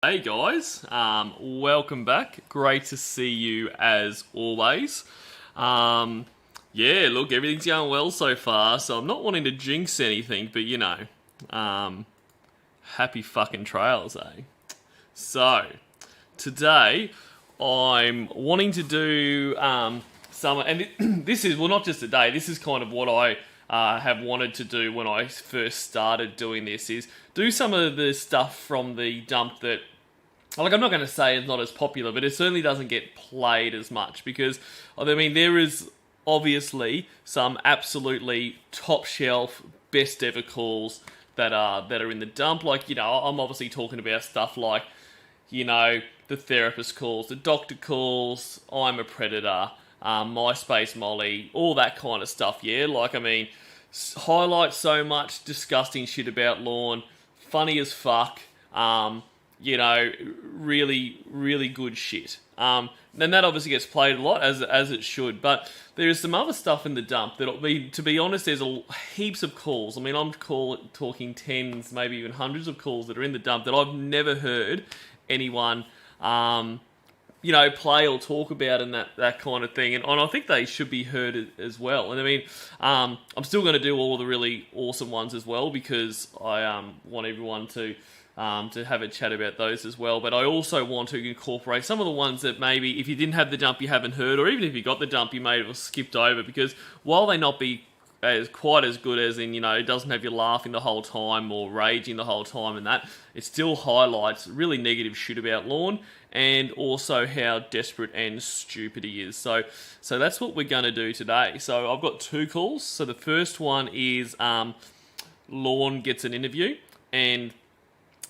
Hey guys, welcome back. Great to see you as always. Look, everything's going well so far, so I'm not wanting to jinx anything, but happy fucking trails, eh? So, today I'm wanting to do some, and this is, well, not just today, this is kind of what I have wanted to do when I first started doing this, is do some of the stuff from the dump that, like, I'm not going to say it's not as popular, but it certainly doesn't get played as much, because, I mean, there is obviously some absolutely top shelf, best ever calls that are in the dump. Like, I'm obviously talking about stuff like, the therapist calls, the doctor calls, I'm a predator, MySpace Molly, all that kind of stuff, yeah? Like, I mean, highlight so much disgusting shit about Lorne, funny as fuck, really, really good shit. And that obviously gets played a lot, as it should, but there's some other stuff in the dump that, to be honest, there's heaps of calls. I mean, I'm talking tens, maybe even hundreds of calls that are in the dump that I've never heard anyone, play or talk about, and that kind of thing. And I think they should be heard as well. And I mean, I'm still going to do all the really awesome ones as well, because I want everyone to have a chat about those as well. But I also want to incorporate some of the ones that maybe, if you didn't have the dump, you haven't heard, or even if you got the dump, you may have skipped over, because while they not be quite as good as in, it doesn't have you laughing the whole time or raging the whole time and that, it still highlights really negative shit about Lorne, and also how desperate and stupid he is. So that's what we're going to do today. So I've got two calls. So the first one is Lorne gets an interview, and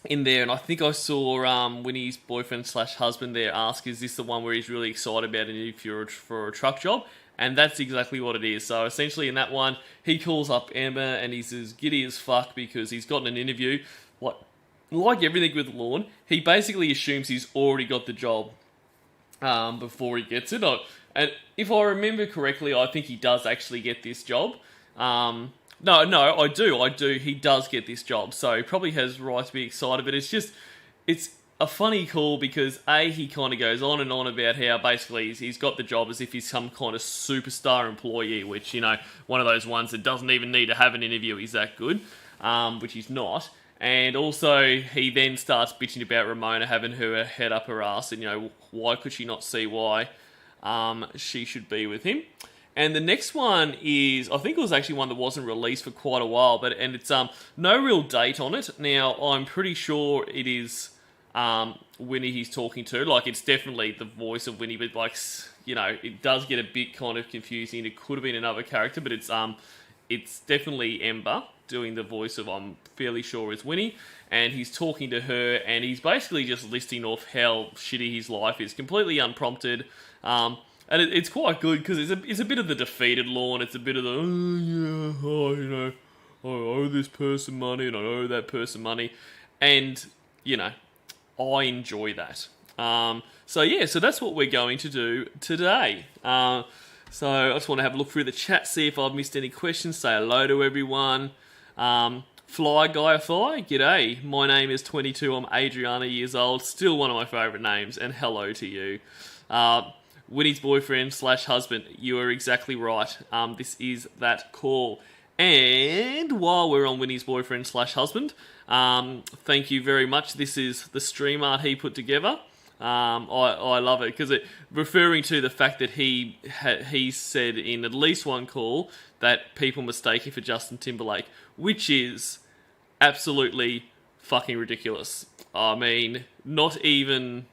in there, and I think I saw Winnie's boyfriend/husband there ask, is this the one where he's really excited about an interview for a truck job? And that's exactly what it is. So essentially in that one, he calls up Emmah and he's as giddy as fuck because he's gotten an interview. Like everything with Lorne, he basically assumes he's already got the job before he gets it. And if I remember correctly, I think he does actually get this job. No, I do. He does get this job, so he probably has right to be excited, but it's a funny call because, A, he kind of goes on and on about how basically he's got the job as if he's some kind of superstar employee, which, one of those ones that doesn't even need to have an interview, he's that good, which he's not. And also, he then starts bitching about Ramona having her head up her ass, and, why could she not see why she should be with him? And the next one is, I think it was actually one that wasn't released for quite a while, and it's no real date on it. Now, I'm pretty sure it is Winnie he's talking to. Like, it's definitely the voice of Winnie, but, like, it does get a bit kind of confusing. It could have been another character, but it's definitely Emmah doing the voice of, I'm fairly sure, is Winnie, and he's talking to her, and he's basically just listing off how shitty his life is, completely unprompted. And it's quite good because it's a bit of the defeated Lorne. It's a bit of the, I owe this person money and I owe that person money, and I enjoy that. So that's what we're going to do today. So I just want to have a look through the chat, see if I've missed any questions. Say hello to everyone. Fly Guy g'day. My name is 22. I'm Adriana years old. Still one of my favourite names. And hello to you. Winnie's boyfriend/husband. You are exactly right. This is that call. And while we're on Winnie's boyfriend/husband, thank you very much. This is the stream art he put together. I love it because referring to the fact that he said in at least one call that people mistake him for Justin Timberlake, which is absolutely fucking ridiculous. I mean, not even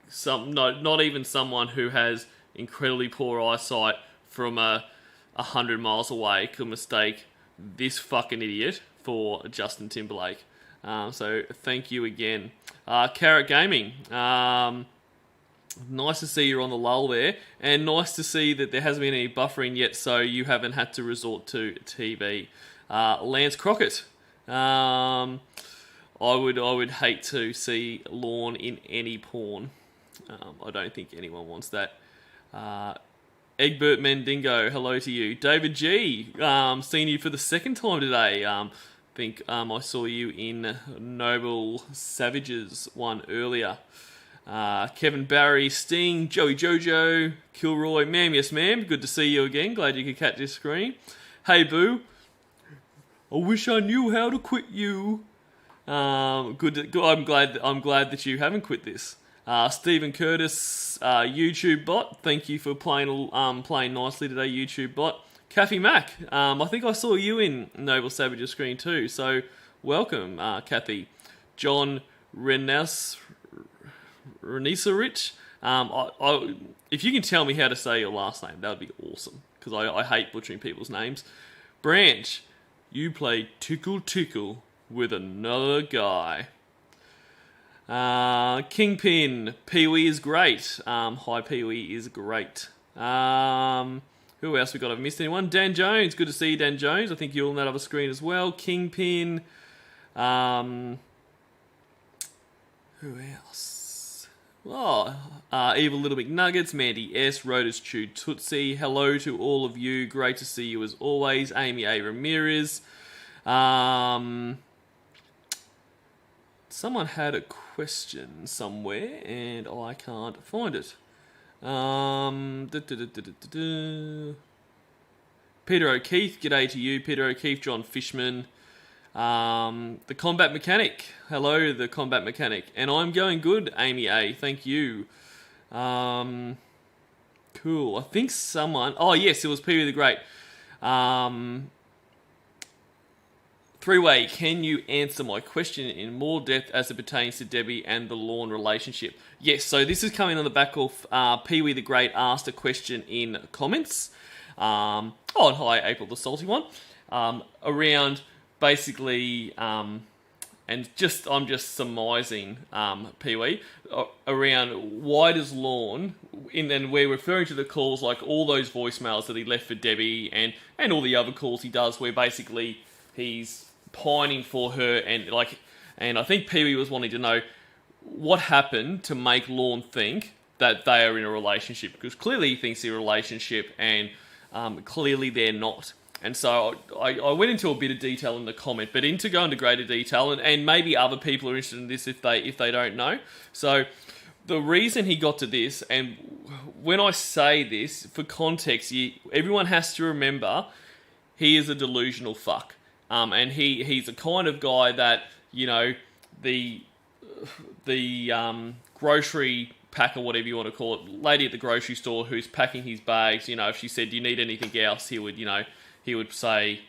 someone who has incredibly poor eyesight from 100 miles away could mistake this fucking idiot for Justin Timberlake. So thank you again. Carrot Gaming, nice to see you're on the lull there, and nice to see that there hasn't been any buffering yet, so you haven't had to resort to TV. Lance Crockett, I would hate to see Lorne in any porn. I don't think anyone wants that. Egbert Mendingo, hello to you. David G, seen you for the second time today. think I saw you in Noble Savages one earlier. Kevin Barry, Sting, Joey Jojo, Kilroy, ma'am, yes ma'am, good to see you again, glad you could catch this screen. Hey boo, I wish I knew how to quit you. Good. I'm glad that you haven't quit this. Stephen Curtis, YouTube bot, thank you for playing nicely today, YouTube bot. Kathy Mack, I think I saw you in Noble Savage's screen too, so welcome, Kathy. John Reneserich, if you can tell me how to say your last name, that would be awesome, because I hate butchering people's names. Branch, you play Tickle Tickle with another guy. Kingpin, Pee-wee is great. Hi, Pee-wee is great. Who else we got? I've missed anyone? Dan Jones, good to see you, Dan Jones. I think you're on that other screen as well. Kingpin. Who else? Oh, Evil Little McNuggets, Mandy S, Rotus Chew Tootsie. Hello to all of you. Great to see you as always. Amy A. Ramirez. Someone had a question somewhere and I can't find it. Peter O'Keefe, g'day to you, Peter O'Keefe. John Fishman, the Combat Mechanic. Hello, the Combat Mechanic. And I'm going good, Amy A. Thank you. Cool. I think someone... Oh, yes, it was Pee-wee the Great. Three-way, can you answer my question in more depth as it pertains to Debbie and the Lorne relationship? Yes, so this is coming on the back of Pee-wee the Great asked a question in comments. And hi, April the Salty One. Around basically, and I'm just surmising, Pee-wee, around why does Lorne, and we're referring to the calls, like all those voicemails that he left for Debbie and all the other calls he does where basically he's pining for her, and I think Pee-wee was wanting to know what happened to make Lorne think that they are in a relationship, because clearly he thinks they're in a relationship and clearly they're not. And so I went into a bit of detail in the comment, but to go into greater detail, and maybe other people are interested in this if they don't know. So the reason he got to this, and when I say this for context, everyone has to remember he is a delusional fuck. And he's the kind of guy that, you know, the grocery packer, whatever you want to call it, lady at the grocery store who's packing his bags, you know, if she said, do you need anything else, he would say,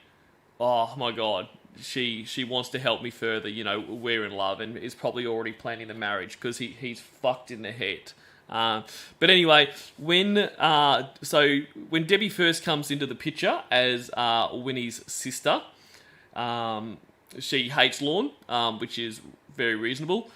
oh my God, she wants to help me further, you know, we're in love, and is probably already planning the marriage because he's fucked in the head. But anyway, when Debbie first comes into the picture as Winnie's sister, she hates Lorne, which is very reasonable,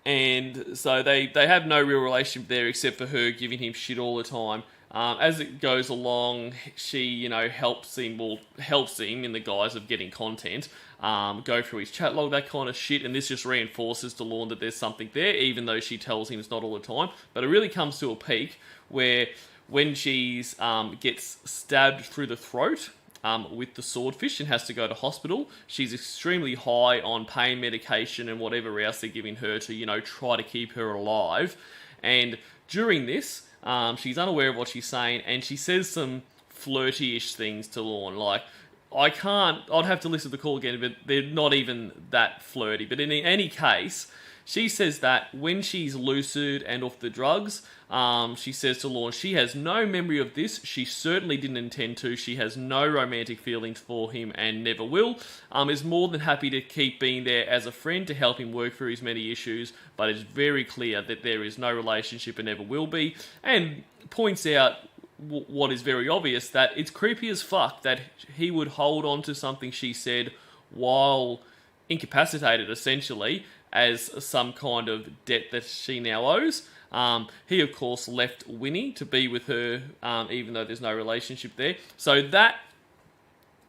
and so they have no real relationship there except for her giving him shit all the time. As it goes along, she, you know, helps him in the guise of getting content, go through his chat log, that kind of shit, and this just reinforces to Lorne that there's something there, even though she tells him it's not all the time. But it really comes to a peak where when she's gets stabbed through the throat with the swordfish and has to go to hospital, she's extremely high on pain medication and whatever else they're giving her to, you know, try to keep her alive. And during this, she's unaware of what she's saying, and she says some flirty-ish things to Lorne. Like, I'd have to listen to the call again, but they're not even that flirty. But in any case, she says that when she's lucid and off the drugs, she says to Lorne, she has no memory of this. She certainly didn't intend to. She has no romantic feelings for him and never will. Is more than happy to keep being there as a friend to help him work through his many issues, but it's very clear that there is no relationship and never will be. And points out what is very obvious, that it's creepy as fuck that he would hold on to something she said while incapacitated, essentially, as some kind of debt that she now owes. He, of course, left Winnie to be with her, even though there's no relationship there. So that,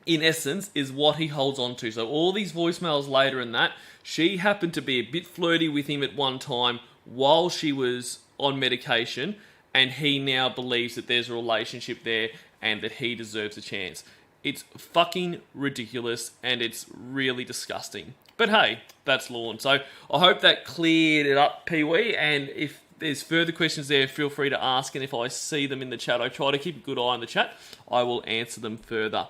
in essence, is what he holds on to. So all these voicemails later and that, she happened to be a bit flirty with him at one time while she was on medication, and he now believes that there's a relationship there and that he deserves a chance. It's fucking ridiculous, and it's really disgusting. But hey, that's Lorne. So I hope that cleared it up, Pee-wee, and if there's further questions there, feel free to ask, and if I see them in the chat, I try to keep a good eye on the chat, I will answer them further.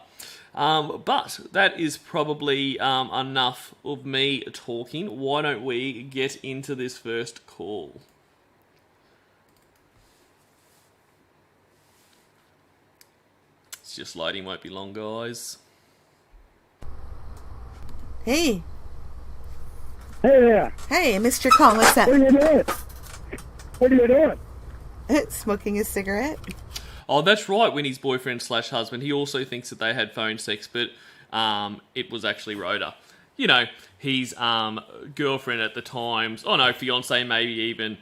But that is probably enough of me talking. Why don't we get into this first call? It's just loading, won't be long, guys. Hey. Hey there. Hey, I missed your call. What's up? What are you doing? What are you doing? Smoking a cigarette. Oh, that's right, Winnie's boyfriend/husband. He also thinks that they had phone sex, but it was actually Rhoda. You know, his girlfriend at the time, fiance, maybe even,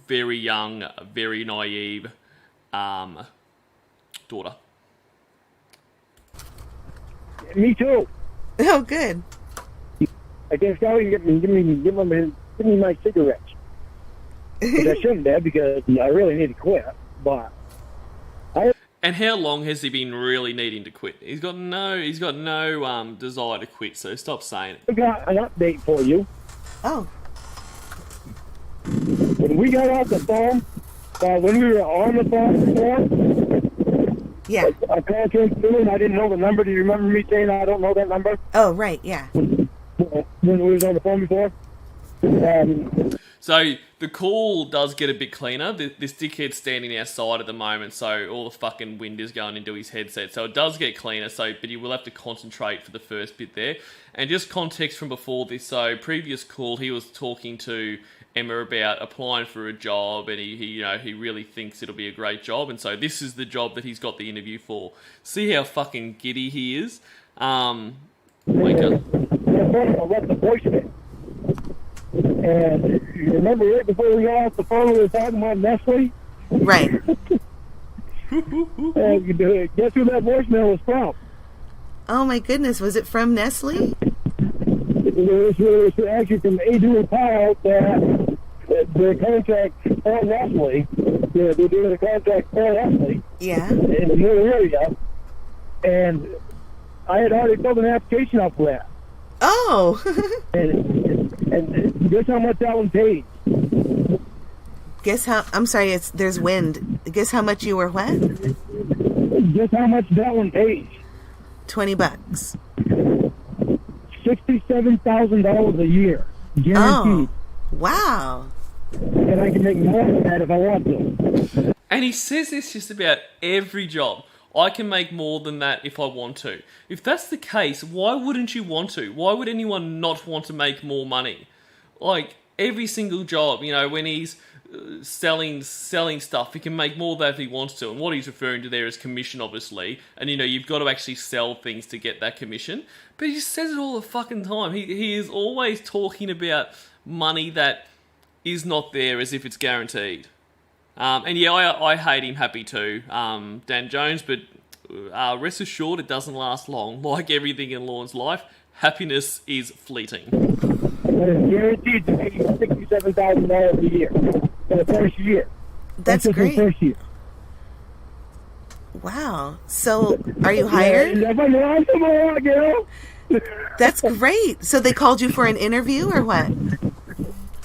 very young, very naive daughter. Me too. Oh, good. I guess now you give me my cigarettes. Which I shouldn't have because I really need to quit. But and how long has he been really needing to quit? He's got no desire to quit. So stop saying it. I got an update for you. Oh. When we got off the phone, when we were on the phone before, yeah, I called him through and I didn't know the number. Do you remember me saying I don't know that number? Oh, right, yeah. When we was on the phone before. So the call does get a bit cleaner. This dickhead's standing outside at the moment, so all the fucking wind is going into his headset. So it does get cleaner, but you will have to concentrate for the first bit there. And just context from before this, so previous call, he was talking to Emmah about applying for a job, and he really thinks it'll be a great job, and so this is the job that he's got the interview for. See how fucking giddy he is? Wake up. I left the voicemail. And you remember right before we got off the phone, we were talking about Nestle? Right. And guess who that voicemail was from? Oh, my goodness. Was it from Nestle? It was actually from Adu and Powell that the contract for Nestle. They're doing a contract for Nestle. Yeah. In the new area. And I had already filled an application out for that. Oh. And guess how much that one paid? Guess how... I'm sorry, there's wind. Guess how much you were what? Guess how much that one paid? $20. $67,000 a year. Guaranteed. Oh. Wow. And I can make more than that if I want to. And he says this just about every job. I can make more than that if I want to. If that's the case, why wouldn't you want to? Why would anyone not want to make more money? Like, every single job, when he's selling stuff, he can make more than that if he wants to. And what he's referring to there is commission, obviously. And, you've got to actually sell things to get that commission. But he just says it all the fucking time. He is always talking about money that is not there as if it's guaranteed. And yeah, I hate him happy too, Dan Jones, but rest assured it doesn't last long. Like everything in Lorne's life, happiness is fleeting. But it's guaranteed to pay you $67,000 a year for the first year. That's great. The first year. Wow. So, are you hired? That's great. So they called you for an interview or what?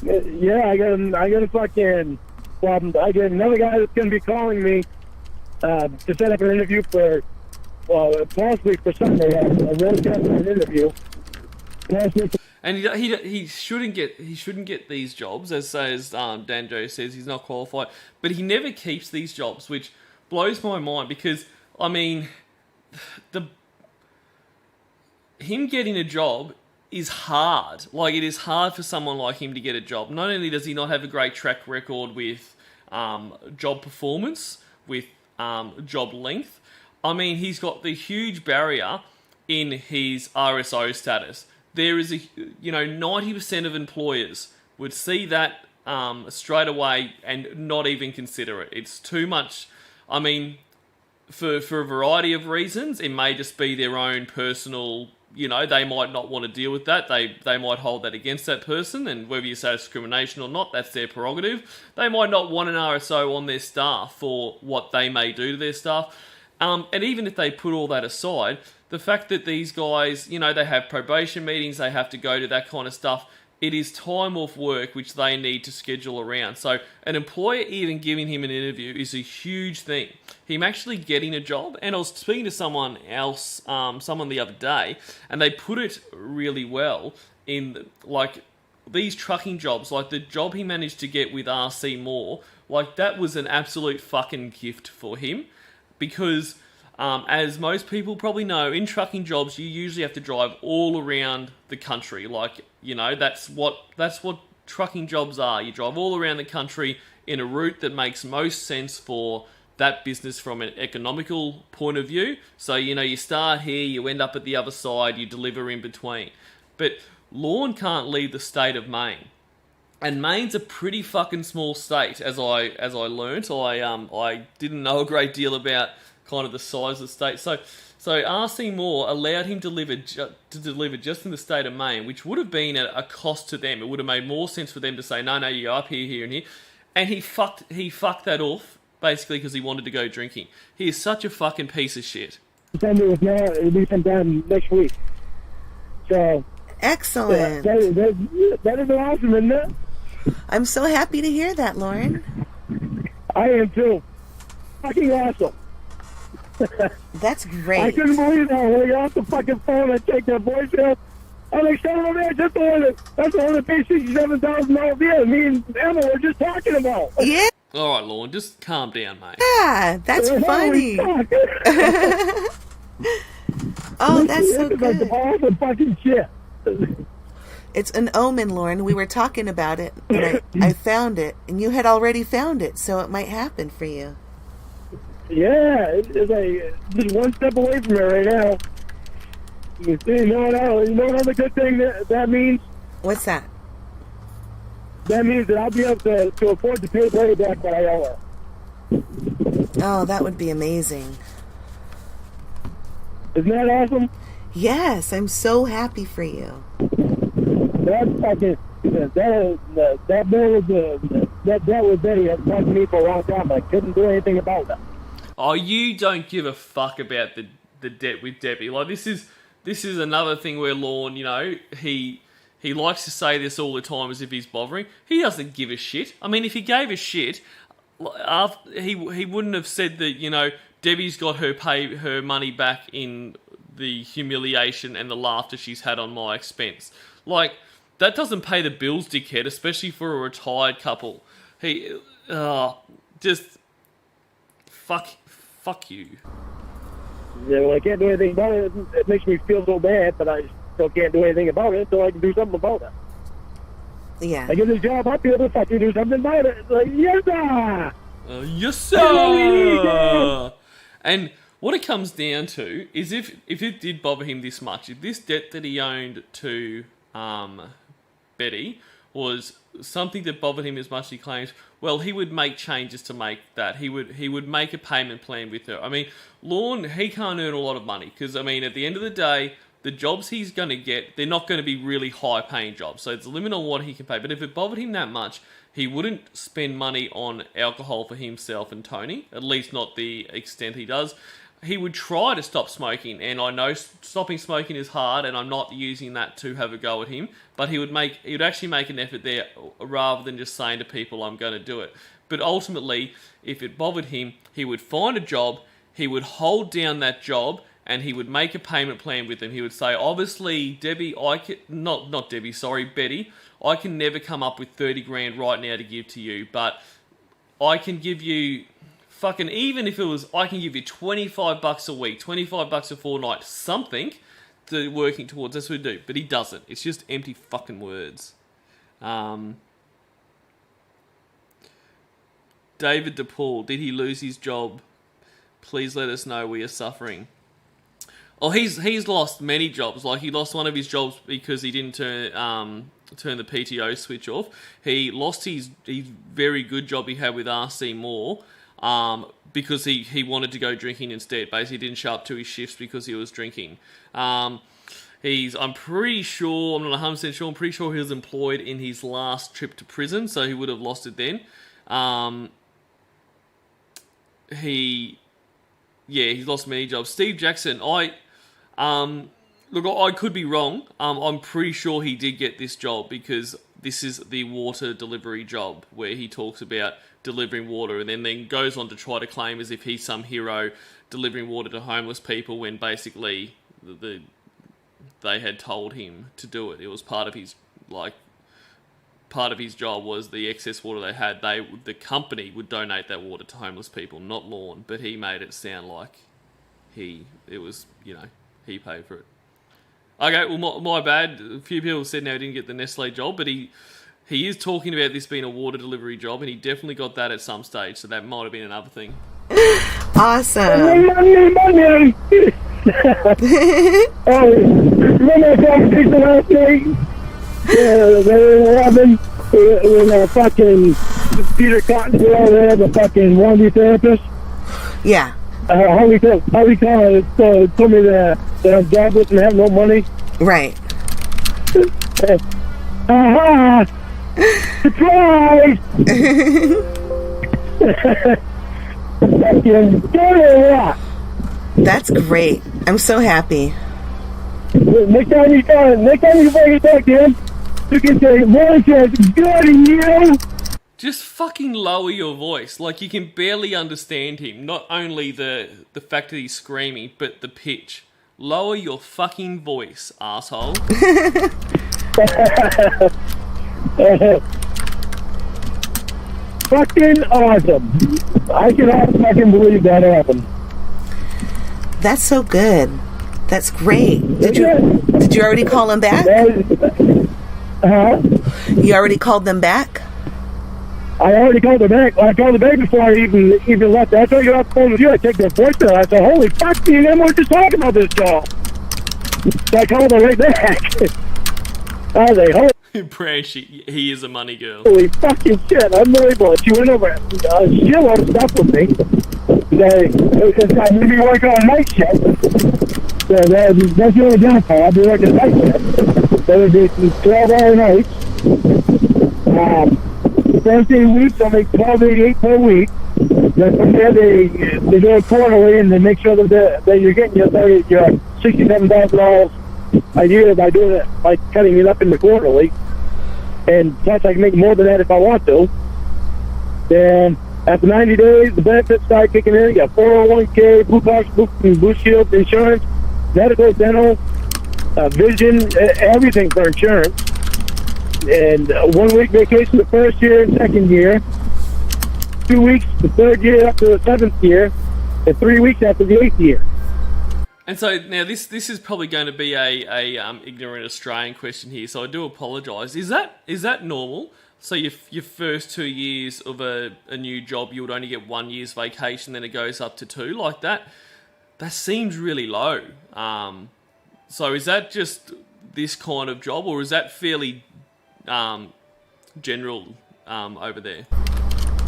Yeah, I got a fucking... Well, I get another guy that's going to be calling me to set up an interview for, possibly for Sunday. I really got an interview. And he shouldn't get these jobs, as Dan Joe says, he's not qualified. But he never keeps these jobs, which blows my mind because, him getting a job is hard. Like, it is hard for someone like him to get a job. Not only does he not have a great track record with job performance, with job length, he's got the huge barrier in his RSO status. There is 90% of employers would see that straight away and not even consider it. It's too much. For a variety of reasons, it may just be their own personal... they might not want to deal with that. They might hold that against that person, and whether you say discrimination or not, that's their prerogative. They might not want an RSO on their staff for what they may do to their staff. And even if they put all that aside, the fact that these guys, they have probation meetings, they have to go to that kind of stuff, it is time off work which they need to schedule around. So an employer even giving him an interview is a huge thing. Him actually getting a job, and I was speaking to someone else, someone the other day, and they put it really well in, like, these trucking jobs, like the job he managed to get with RC Moore, like, that was an absolute fucking gift for him. Because, as most people probably know, in trucking jobs, you usually have to drive all around the country. Like, that's what trucking jobs are. You drive all around the country in a route that makes most sense for that business from an economical point of view. So, you start here, you end up at the other side, you deliver in between. But Lorne can't leave the state of Maine. And Maine's a pretty fucking small state, as I learnt. I didn't know a great deal about kind of the size of the state. So RC Moore allowed him to deliver just in the state of Maine, which would have been a cost to them. It would have made more sense for them to say, no, you go up here, here, and here. And he fucked that off, basically, because he wanted to go drinking. He is such a fucking piece of shit. It'll be sometime next week. So Excellent. That is awesome, isn't it? I'm so happy to hear that, Lorne. I am too. Fucking awesome. That's great. I couldn't believe that when I got off the fucking phone and take that voicemail. I'm like, son of a man, that's the one that paid $67,000 deal me and Emmah were just talking about. Yeah. All right, Lorne, just calm down, mate. Yeah, that's funny. Oh, that's so good. That's awesome fucking shit. It's an omen, Lorne. We were talking about it, and I found it, and you had already found it, so it might happen for you. Yeah, it's like just one step away from it right now. You know another good thing that means? What's that? That means that I'll be able to afford to pay Brady back what I owe her. Oh, that would be amazing. Isn't that awesome? Yes, I'm so happy for you. That's fucking that bill with Betty has bugged me for a long time. I couldn't do anything about that. Oh, you don't give a fuck about the debt with Debbie. Like, this is another thing where Lorne, he likes to say this all the time as if he's bothering. He doesn't give a shit. I mean, if he gave a shit, he wouldn't have said that, Debbie's got her money back in the humiliation and the laughter she's had on my expense. Like, that doesn't pay the bills, dickhead, especially for a retired couple. Just fuck you. Yeah, well, I can't do anything about it. It makes me feel so bad, but I still can't do anything about it until I can do something about it. Yeah. I get this job, I'll be able to fucking do something about it. It's like, yes, sir! Yes, sir! And what it comes down to is if it did bother him this much, if this debt that he owned to Betty was something that bothered him as much as he claims, well, he would make changes to make that. He would make a payment plan with her. I mean, Lorne, he can't earn a lot of money because, I mean, at the end of the day, the jobs he's going to get, they're not going to be really high-paying jobs. So it's a limit on what he can pay. But if it bothered him that much, he wouldn't spend money on alcohol for himself and Tony, at least not the extent he does. He would try to stop smoking, and I know stopping smoking is hard, and I'm not using that to have a go at him, but he would actually make an effort there rather than just saying to people, I'm going to do it. But ultimately, if it bothered him, he would find a job, he would hold down that job, and he would make a payment plan with them. He would say, obviously, Betty, I can never come up with 30 grand right now to give to you, but I can give you... Fucking, even if it was, I can give you $25 a week, $25 a fortnight, something to working towards. That's what he'd do. But he doesn't. It's just empty fucking words. David DePaul, did he lose his job? Please let us know. We are suffering. Oh, he's lost many jobs. Like, he lost one of his jobs because he didn't turn the PTO switch off. He lost his very good job he had with RC Moore. Because he wanted to go drinking instead. Basically, he didn't show up to his shifts because he was drinking. I'm pretty sure, I'm not 100% sure, I'm pretty sure he was employed in his last trip to prison, so he would have lost it then. Yeah, he's lost many jobs. Steve Jackson, look, I could be wrong. I'm pretty sure he did get this job because this is the water delivery job where he talks about delivering water and then goes on to try to claim as if he's some hero delivering water to homeless people when basically they had told him to do it. It was part of his job was the excess water they had. The company would donate that water to homeless people, not Lorne. But he made it sound like he paid for it. Okay, well, my bad. A few people said now he didn't get the Nestle job, but he is talking about this being a water delivery job, and he definitely got that at some stage. So that might have been another thing. Awesome. Money. Oh, remember that conversation last night? They were having when fucking Peter Cottontail there, the fucking wannabe therapist. Yeah. How we told me that I'm jobless and have no money. Right. Aha! Surprise! That's great. I'm so happy. Next time you fucking talk to him, you can say, "Voice is good in you." Just fucking lower your voice. Like, you can barely understand him. Not only the fact that he's screaming, but the pitch. Lower your fucking voice, asshole. Fucking awesome. I cannot fucking believe that happened. That's so good. That's great. Did you already call him back? Huh? You already called them back? I already called her back. I called her back before I even left. After I got off the phone with you, I take their voicemail. I said, "Holy fuck, me and Emmah were just talking about this job." So I called her right back. I was like, Branch, he is a money girl. holy fucking shit, unbelievable. She went over a shitload of stuff with me. Because I may be working on night shift. So that's the only downfall. I'll be working night shift. So it'll be 12-hour nights. 17 weeks, I'll make $12.88 per week. Then from there, they do it quarterly, and they make sure that you're getting your $67,000 a year by doing it, by cutting it up into quarterly. And plus, I can make more than that if I want to. Then after 90 days, the benefits start kicking in. You got 401k, Blue Shield insurance, medical, dental, vision, everything for insurance. And 1 week vacation the first year and second year, 2 weeks the third year up to the seventh year, and 3 weeks after the eighth year. And so now this is probably going to be a ignorant Australian question here, so I do apologise. Is that normal? So your first 2 years of a new job, you would only get 1 year's vacation, then it goes up to 2 like that? That seems really low. So is that just this kind of job, or is that fairly general over there?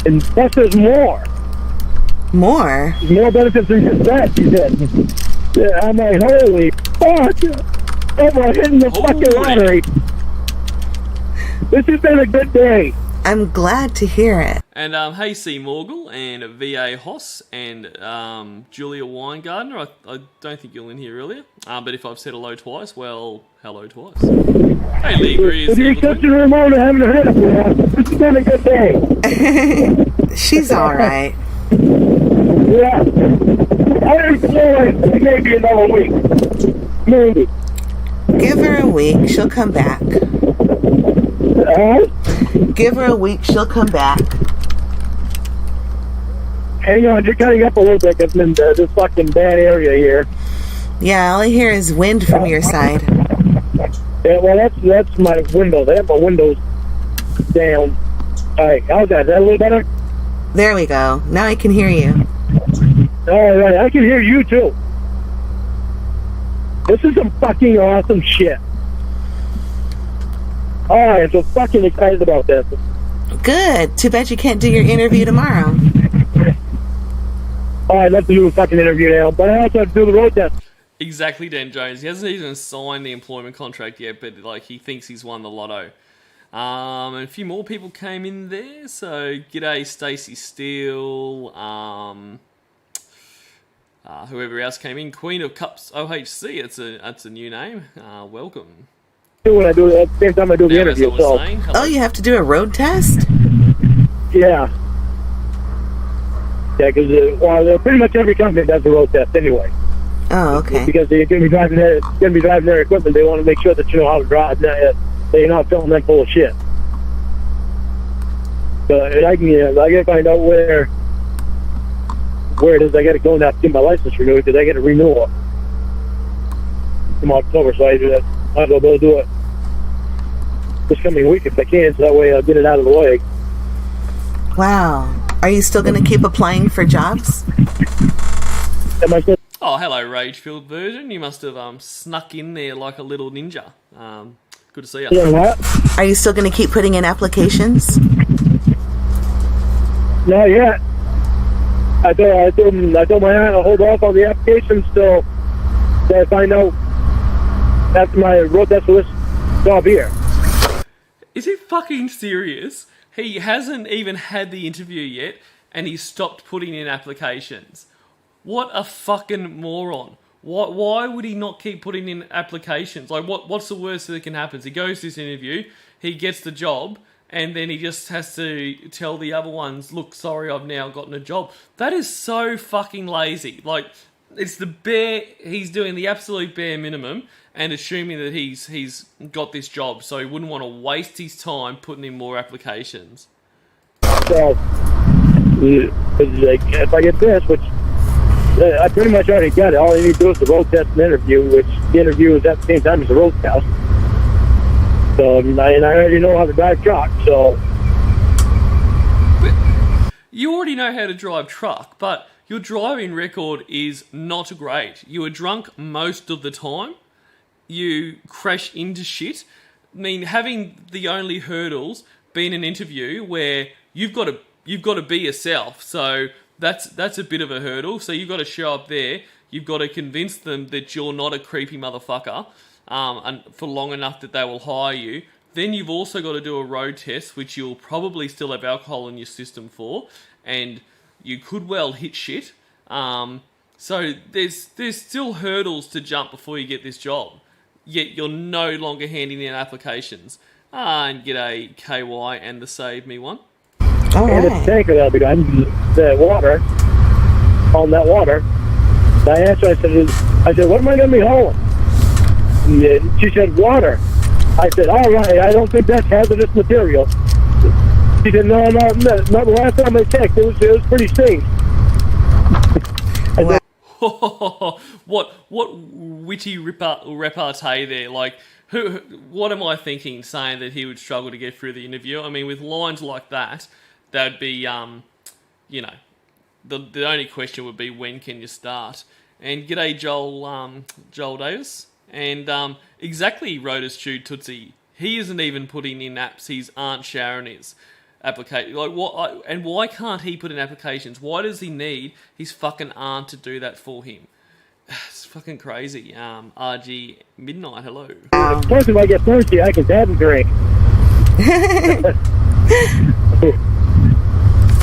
And plus there's more. More? There's more benefits than just that, she said. Yeah, I'm like, holy fuck! I'm hitting the fucking lottery. This has been a good day. I'm glad to hear it. And hey, C. Morgul and V.A. Hoss and Julia Weingartner. I don't think you're in here earlier. But if I've said hello twice, well, hello twice. Hey, Lee Greer. With the exception of Ramona, I haven't heard of her. This has been a good day. She's all right. Yeah. I feel like maybe another week. Maybe. Give her a week. She'll come back. Give her a week. She'll come back. Hang on, you're cutting up a little bit because I'm in this fucking bad area here. Yeah, all I hear is wind from your side. Yeah, well, that's my window. They have my windows down. All right, how's that? Is that a little better? There we go. Now I can hear you. All right, I can hear you too. This is some fucking awesome shit. All right, I'm so fucking excited about this. Good. Too bad you can't do your interview tomorrow. Oh, I'd love to do a fucking interview now, but I also have to do the road test. Exactly, Dan Jones. He hasn't even signed the employment contract yet, but like he thinks he's won the lotto. And a few more people came in there. So, g'day, Stacey Steele. whoever else came in. Queen of Cups OHC, that's a new name. Welcome. When I do it at the same time I do the Now, as I interview. was So saying, hello. Oh, you have to do a road test? yeah, because pretty much every company does a road test anyway. Oh, okay. Because you're going to be driving their equipment. They want to make sure that you know how to drive. That you're not filling them full of shit. So I got to find out where it is. I got to go and have to get my license renewed because I got to renew it from October. So I might as well go do it this coming week if I can. So that way I'll get it out of the way. Wow. Are you still going to keep applying for jobs? Am I still? Oh, hello, Rage-filled version. You must have snuck in there like a little ninja. Good to see you. Yeah, what? Are you still going to keep putting in applications? Not yet. I told my aunt I'll hold off on the applications till I find out after my road test for this job here. Is he fucking serious? He hasn't even had the interview yet, and he's stopped putting in applications. What a fucking moron. Why would he not keep putting in applications? Like, what's the worst that can happen? He goes to this interview, he gets the job, and then he just has to tell the other ones, look, sorry, I've now gotten a job. That is so fucking lazy. Like, it's he's doing the absolute bare minimum and assuming that he's got this job, so he wouldn't want to waste his time putting in more applications. So, if I get this, which I pretty much already got it, all I need to do is the road test and interview, which the interview is at the same time as the road test. So, and I already know how to drive truck, so... But you already know how to drive truck, but your driving record is not great. You are drunk most of the time. You crash into shit. I mean, having the only hurdles being an interview where you've got to be yourself. So that's a bit of a hurdle. So you've got to show up there. You've got to convince them that you're not a creepy motherfucker, and for long enough that they will hire you. Then you've also got to do a road test, which you'll probably still have alcohol in your system for, and you could well hit shit. So there's still hurdles to jump before you get this job. Yet you're no longer handing in applications. And get a KY and the Save Me one. All And right. the tanker that'll be done, the water, on that water. I asked her, I said, what am I going to be hauling? And she said, water. I said, all right, I don't think that's hazardous material. She said, no, not the last time I checked, it was pretty safe. I said, what witty repartee there. Like, what am I thinking saying that he would struggle to get through the interview? I mean, with lines like that, that'd be, the only question would be, when can you start? And g'day, Joel Davis. And exactly, Rotus Chew Tootsie. He isn't even putting in apps. His Aunt Sharon is. And why can't he put in applications? Why does he need his fucking aunt to do that for him? It's fucking crazy. RG Midnight, hello. plus if I get thirsty, I can have a drink.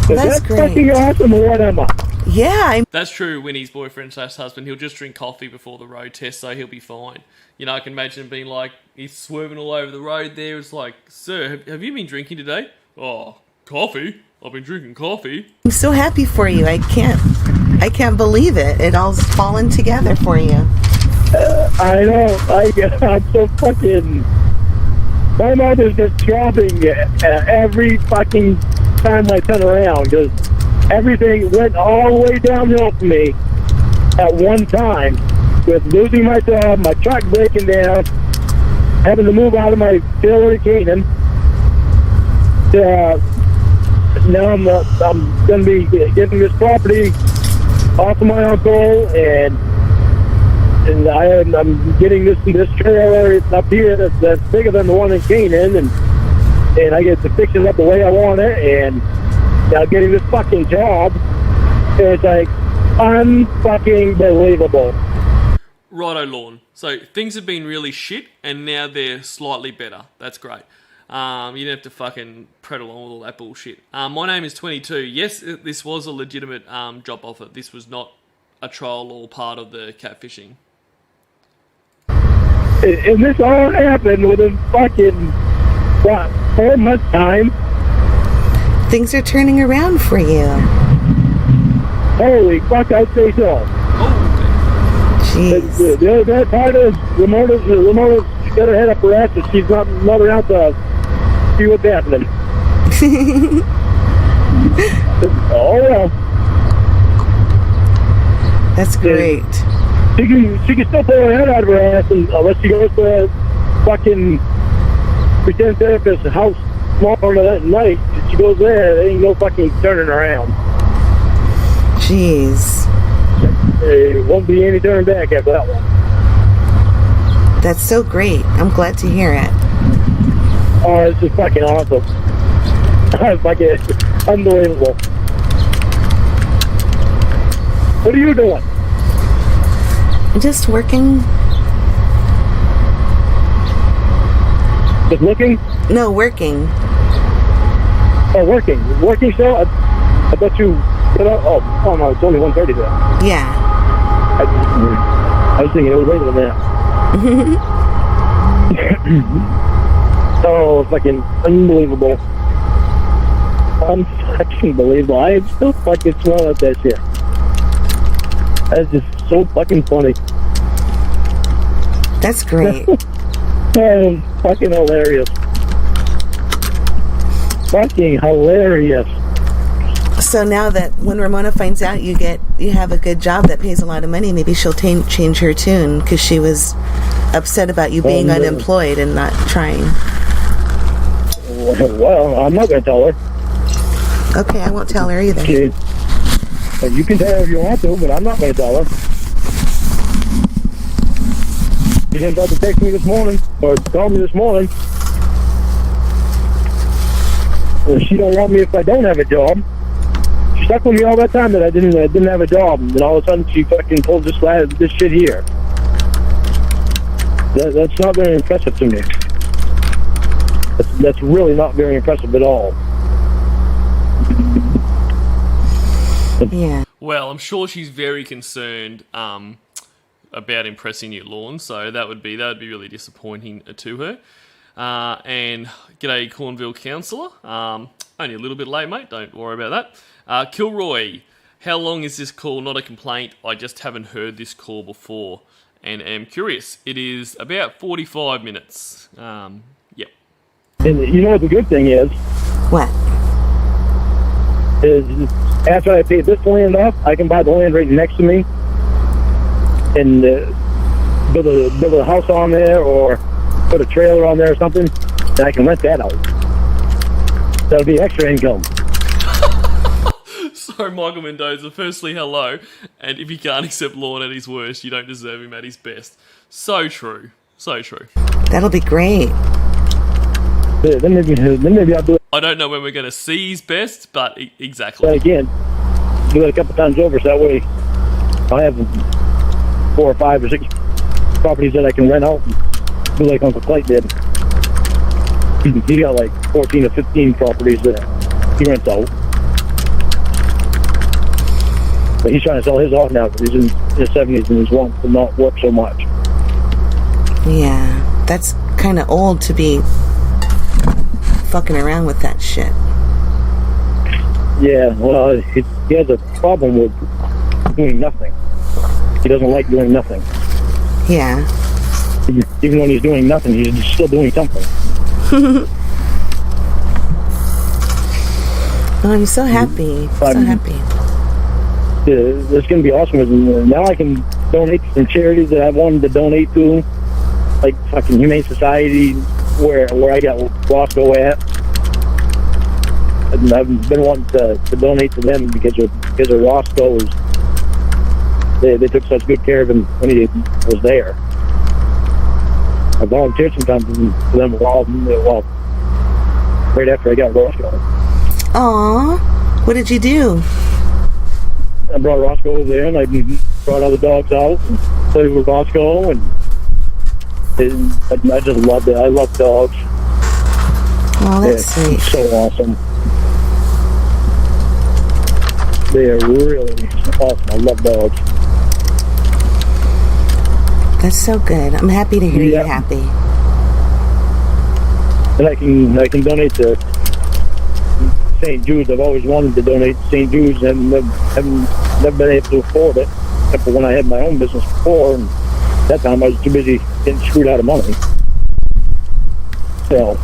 That's great. Fucking awesome, or what, Emmah? Yeah, That's true. Winnie's boyfriend / husband, he'll just drink coffee before the road test, so he'll be fine. You know, I can imagine him being like, he's swerving all over the road there. It's like, sir, have you been drinking today? Oh, coffee? I've been drinking coffee. I'm so happy for you. I can't believe it. It all's fallen together for you. I know. I'm so fucking... My mouth is just dropping every fucking time I turn around, because everything went all the way downhill for me at one time, with losing my job, my truck breaking down, having to move out of my trailer in Canaan. Now I'm going to be getting this property off of my uncle, and I'm getting this trailer up here that's bigger than the one in Canaan, and I get to fix it up the way I want it, and now getting this fucking job, it's like unfucking believable. Righto, Lorne. So things have been really shit, and now they're slightly better. That's great. You don't have to fucking prat along with all that bullshit. My name is 22. Yes, this was a legitimate job offer. This was not a troll or part of the catfishing. And this all happened within fucking, 4 months' time? Things are turning around for you. Holy fuck, I'd say so. Jeez. The other bad part is Ramona's got her head up her ass and she's not around to see what's happening. Oh well. That's great. She can still pull her head out of her ass unless she goes to a fucking pretend therapist's house tomorrow that night. If she goes there ain't no fucking turning around. Jeez. There won't be any turning back after that one. That's so great. I'm glad to hear it. Oh, it's just fucking awesome. It's fucking unbelievable. What are you doing? Just working. Just looking? No, working. Oh, working. Working still? I thought you... Oh no, it's only 1:30 there. Yeah. I was thinking it was later than that. Oh, fucking unbelievable. Unfucking believable. I am still fucking smiling at that shit. That's just so fucking funny. That's great. Oh, fucking hilarious. Fucking hilarious. So now that when Ramona finds out you have a good job that pays a lot of money, maybe she'll change her tune because she was upset about you being unemployed and not trying. Well, I'm not going to tell her. Okay, I won't tell her either. You can tell her if you want to, but I'm not going to tell her. She didn't bother to text me this morning or call me this morning. She don't want me if I don't have a job. She stuck with me all that time that I didn't have a job, and then all of a sudden she fucking pulled this shit here. That's not very impressive to me. That's really not very impressive at all. Yeah. Well, I'm sure she's very concerned about impressing you, Lorne. So that would be really disappointing to her. And g'day, Cornville counsellor. Only a little bit late, mate. Don't worry about that. Kilroy, how long is this call? Not a complaint. I just haven't heard this call before, and am curious. It is about 45 minutes. Yep. And you know what the good thing is? What? Is after I pay this land off, I can buy the land right next to me and build a house on there or put a trailer on there or something, and I can rent that out. That'll be extra income. So, Michael Mendoza, firstly, hello. And if you can't accept Lorne at his worst, you don't deserve him at his best. So true. So true. That'll be great. Then maybe I'll do it. I don't know when we're going to see his best, but exactly. But again, do it a couple times over, so that way I'll have 4 or 5 or 6 properties that I can rent out and do like Uncle Clyde did. He got like 14 or 15 properties that he rents out. But he's trying to sell his off now because he's in his 70s and he wants to not work so much. Yeah, that's kind of old to be fucking around with that shit. Yeah, well, he has a problem with doing nothing. He doesn't like doing nothing. Yeah. Even when he's doing nothing, he's still doing something. Oh, I'm so happy. So happy. It's going to be awesome. Now I can donate to some charities that I wanted to donate to, like fucking Humane Society, where I got Roscoe at. And I've been wanting to donate to them because of Roscoe's. They took such good care of him when he was there. I volunteered sometimes for them right after I got Roscoe. Aww. What did you do? I brought Roscoe over there, and I brought other dogs out and played with Roscoe, and I just loved it. I love dogs. Oh, that's sweet. So awesome. They are really awesome. I love dogs. That's so good. I'm happy to hear Yeah. you're happy. And I can donate to St. Jude's. I've always wanted to donate to St. Jude's, and haven't never been able to afford it, except for when I had my own business before, and that time I was too busy getting screwed out of money. So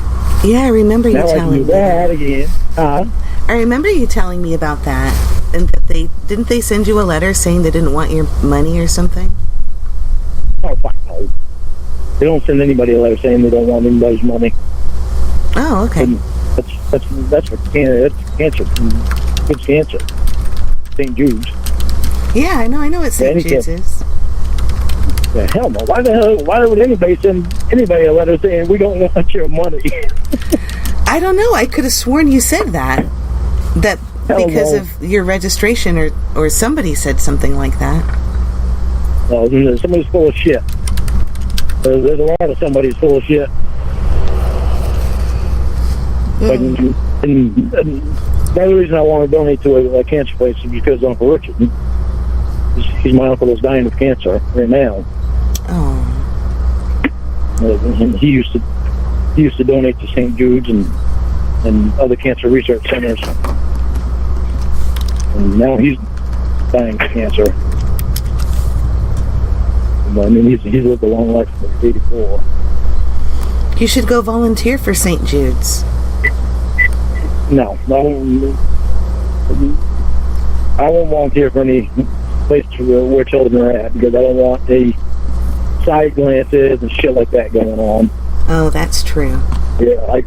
Yeah, I remember you now I can telling do me. that again. I remember you telling me about that. And that they send you a letter saying they didn't want your money or something? Oh, fuck no. They don't send anybody a letter saying they don't want anybody's money. Oh, okay. And that's for cancer. It's cancer. St. Jude's. Yeah, I know what St. Any Jude's kid. is. Yeah, hell no. Why would anybody send anybody a letter saying we don't want your money? I don't know. I could have sworn you said that. That Hell because no. of your registration or somebody said something like that. No, somebody's full of shit. There's a lot of somebody's full of shit. And the only reason I want to donate to a cancer place is because Uncle Richard. He's my uncle that's dying of cancer right now. Oh. And he used to donate to St. Jude's and other cancer research centers. And now he's dying of cancer. I mean, he's lived a long life. 84. You should go volunteer for St. Jude's. No, I won't volunteer for any place where children are at because I don't want any side glances and shit like that going on. Oh, that's true. Yeah, I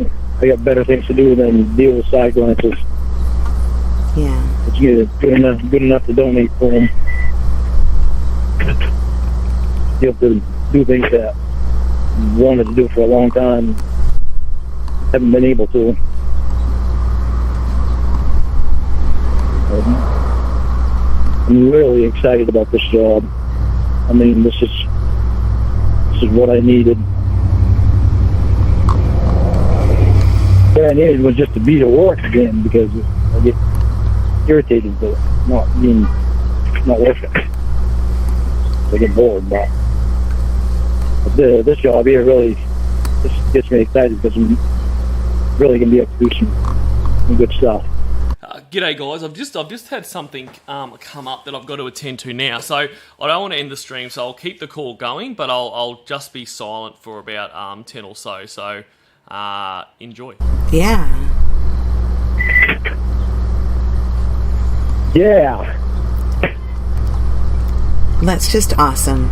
got better things to do than deal with side glances. Yeah. It's good enough to donate for them. You have to do things that you wanted to do for a long time, haven't been able to. I'm really excited about this job. I mean, this is what I needed. What I needed was just to be to work again because I get irritated with not working. I get bored, but this job here really just gets me excited because I'm really gonna be able to do some good stuff. G'day guys, I've just had something come up that I've got to attend to now. So I don't want to end the stream, so I'll keep the call going, but I'll just be silent for about 10 or so. So enjoy. Yeah. Yeah. That's just awesome.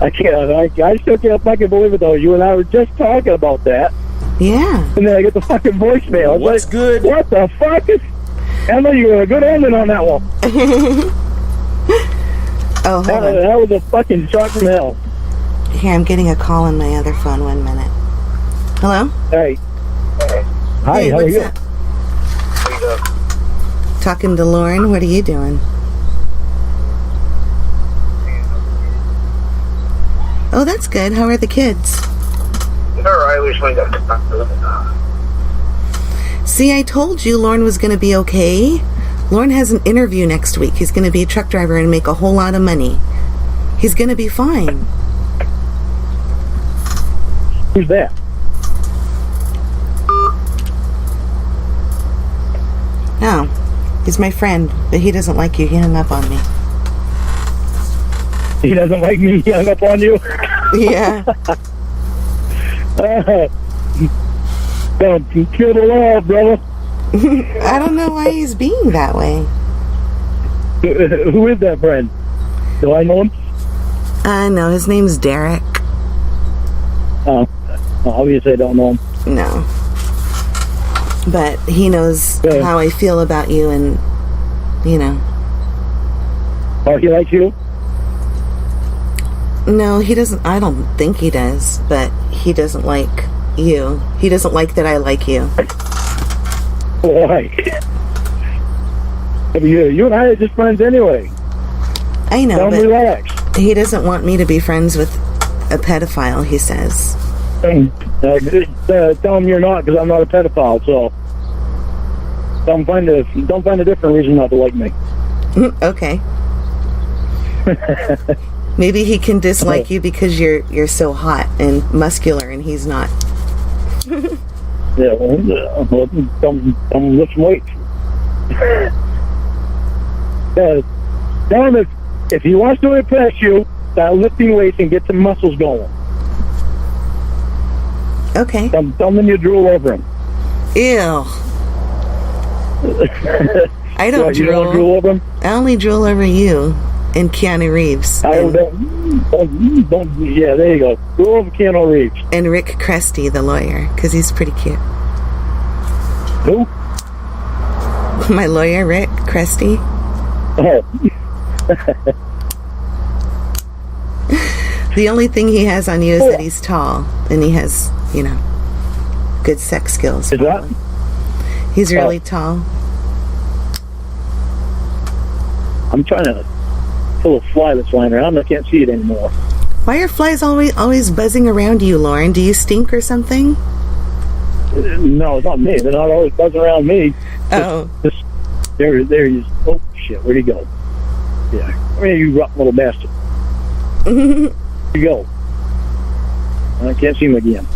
I still can't fucking believe it though. You and I were just talking about that. Yeah. And then I get the fucking voicemail. What's like, good? What the fuck is... Emmah, you got a good ending on that one. Oh, hold on. That was a fucking shot from hell. Here, I'm getting a call on my other phone. 1 minute. Hello? Hey. Hi, Hey, how are what's you? up? Talking to Lorne. What are you doing? Oh, that's good. How are the kids? See, I told you Lorne was going to be okay. Lorne has an interview next week. He's going to be a truck driver and make a whole lot of money. He's going to be fine. Who's that? Oh, he's my friend, but he doesn't like you. He hung up on me. He doesn't like me. He hung up on you. Yeah. Don't kill the love, brother. I don't know why he's being that way. Who is that friend? Do I know him? No, his name's Derek. Oh, obviously I don't know him. No. But he knows Yeah. how I feel about you and, you know. Oh, he likes you? No, he doesn't. I don't think he does, but he doesn't like you. He doesn't like that I like you. Why? You and I are just friends anyway. I know, Don't but relax. he doesn't want me to be friends with a pedophile, he says. Tell him you're not, because I'm not a pedophile, so don't find a different reason not to like me. Okay. Maybe he can dislike you because you're so hot and muscular, and he's not. Yeah, well, don't lift some weights. Tell him if he wants to impress you, start lifting weights and get some muscles going. Okay. Tell him you drool over him. Ew. I don't What, drool. You don't drool over him? I only drool over you and Keanu Reeves. Yeah, there you go. Drool over Keanu Reeves. And Rick Cresty, the lawyer, because he's pretty cute. Who? My lawyer, Rick Cresty. Oh. The only thing he has on you is that he's tall, and he has, good sex skills. Is that? He's really tall. I'm trying to pull a fly that's flying around. I can't see it anymore. Why are flies always buzzing around you, Lorne? Do you stink or something? No, it's not me. They're not always buzzing around me. Oh. There he is. Oh, shit. Where'd he go? Yeah. Where are you, rotten little bastard? Where'd he go? I can't see him again.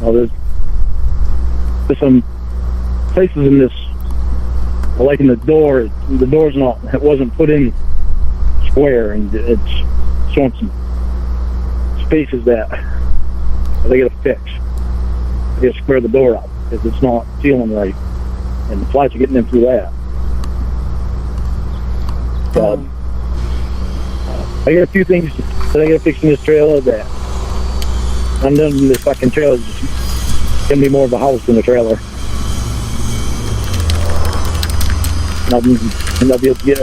Oh, there's some places in this, like in the door. The door's not. It wasn't put in square, and it's showing some spaces that they got to fix. They got to square the door out because it's not sealing right, and the flies are getting in through that. So, I got a few things that I got to fix in this trailer that I'm done with. This fucking trailer is gonna be more of a house than a trailer. And I'll be able to get